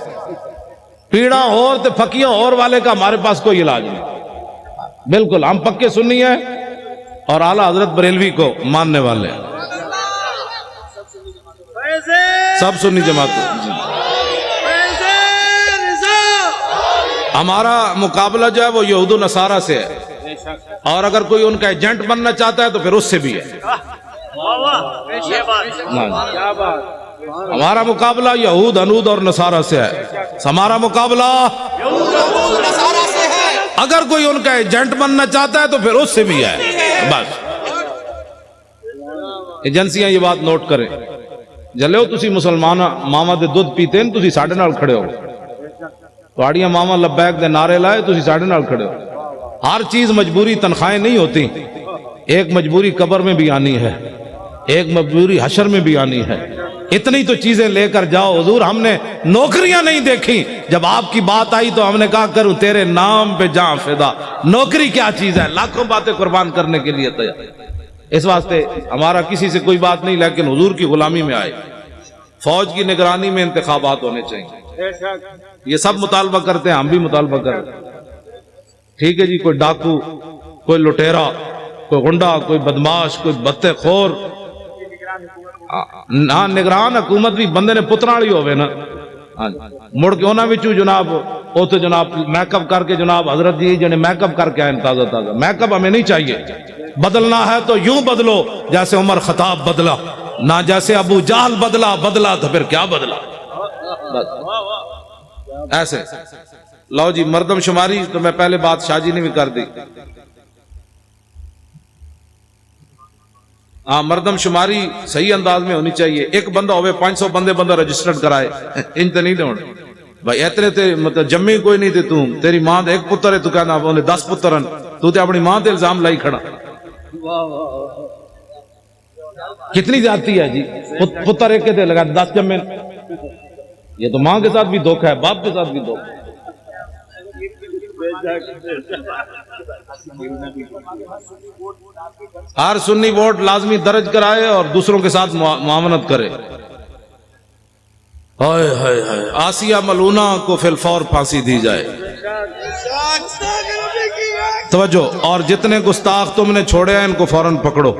پیڑاں ہور تے پھکیاں ہور والے کا ہمارے پاس کوئی علاج نہیں بالکل ہم پکے سنی ہیں اور اعلیٰ حضرت بریلوی کو ماننے والے ہیں سب سنی جماعت ہمارا مقابلہ جو ہے وہ یہود و نصارہ سے ہے اور اگر کوئی ان کا ایجنٹ بننا چاہتا ہے تو پھر اس سے بھی ہے ہمارا مقابلہ یہود انود اور نصارہ سے ہے ہمارا مقابلہ اگر کوئی ان کا ایجنٹ بننا چاہتا ہے تو پھر اس سے بھی ہے بس ایجنسیاں یہ بات نوٹ کریں جلو تسی مسلمان ماما دے دودھ پیتے ہیں تسی ساڑھے نال کھڑے ہو تواڑیاں ماما لبیک دے نعرے لائے تسی ساڑھے نال کھڑے ہو ہر چیز مجبوری تنخواہیں نہیں ہوتی ایک مجبوری قبر میں بھی آنی ہے ایک مجبوری حشر میں بھی آنی ہے اتنی تو چیزیں لے کر جاؤ حضور ہم نے نوکریاں نہیں دیکھی جب آپ کی بات آئی تو ہم نے کہا کروں تیرے نام پہ جاں فدا نوکری کیا چیز ہے لاکھوں باتیں قربان کرنے کے لیے تیار اس واسطے ہمارا کسی سے کوئی بات نہیں لیکن حضور کی غلامی میں آئے فوج کی نگرانی میں انتخابات ہونے چاہیے یہ سب مطالبہ کرتے ہیں ہم بھی مطالبہ کرتے ہیں ٹھیک ہے جی کوئی ڈاکو کوئی لٹیرا کوئی غنڈا کوئی بدماش کوئی بتے خور نہ نگران حکومت بھی بندے نے پترا والی ہوئے نا مڑ کے انہاں وچوں جناب او تو جناب میک اپ کر کے جناب حضرت جی جنے میک اپ کر کے آئے تازہ تازہ میک اپ ہمیں نہیں چاہیے بدلنا ہے تو یوں بدلو جیسے عمر خطاب بدلا نہ جیسے ابو جہل بدلا تو پھر کیا بدلا ایسے لو جی مردم شماری تو میں پہلے بات شاہ جی نے بھی کر دی ہاں مردم شماری صحیح انداز میں ہونی چاہیے ایک بندہ ہوئے 500 بندہ رجسٹرڈ کرائے ان تے نہیں لوڑ بھائی اتنے تے مطلب جمی کوئی نہیں تے تیری ماں دے ایک پتر ہے تو کہنا انہیں 10 پتر ہیں تو تے اپنی ماں تے الزام لائی کھڑا کتنی زیادتی ہے جی پتر ایک کے تے لگا 10 جمے یہ تو ماں کے ساتھ بھی دھوکہ ہے باپ کے ساتھ بھی دھوکہ ہے ہر سنی ووٹ لازمی درج کرائے اور دوسروں کے ساتھ معاونت کرے آسیہ ملونہ کو فی الفور پھانسی دی جائے توجہ اور جتنے گستاخ تم نے چھوڑے ہیں ان کو فوراً پکڑو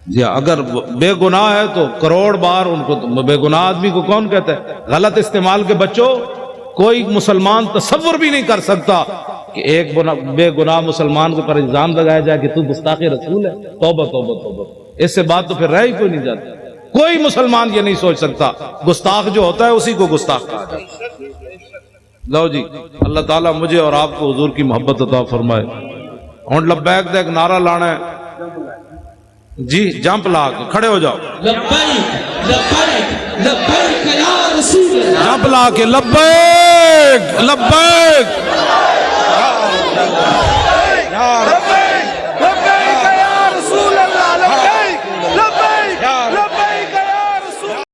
جی اگر بے گناہ ہے تو کروڑ بار ان کو بے گناہ آدمی کو کون کہتا ہے غلط استعمال کے بچوں کوئی مسلمان تصور بھی نہیں کر سکتا کہ ایک بے گناہ مسلمان کو پر الزام لگایا جائے کہ تو گستاخ رسول ہے توبہ توبہ توبہ اس سے بات تو پھر رہ ہی کوئی نہیں جاتا کوئی مسلمان یہ نہیں سوچ سکتا گستاخ جو ہوتا ہے اسی کو گستاخ کہا جاتا ہے لو جی اللہ تعالیٰ مجھے اور آپ کو حضور کی محبت عطا فرمائے ہن لبیک دے ایک نعرہ لانا ہے جی جمپ لا کے کھڑے ہو جاؤ لبیک لبیک لبیک یا رسول اللہ جمپ لا کے لبیک لبیک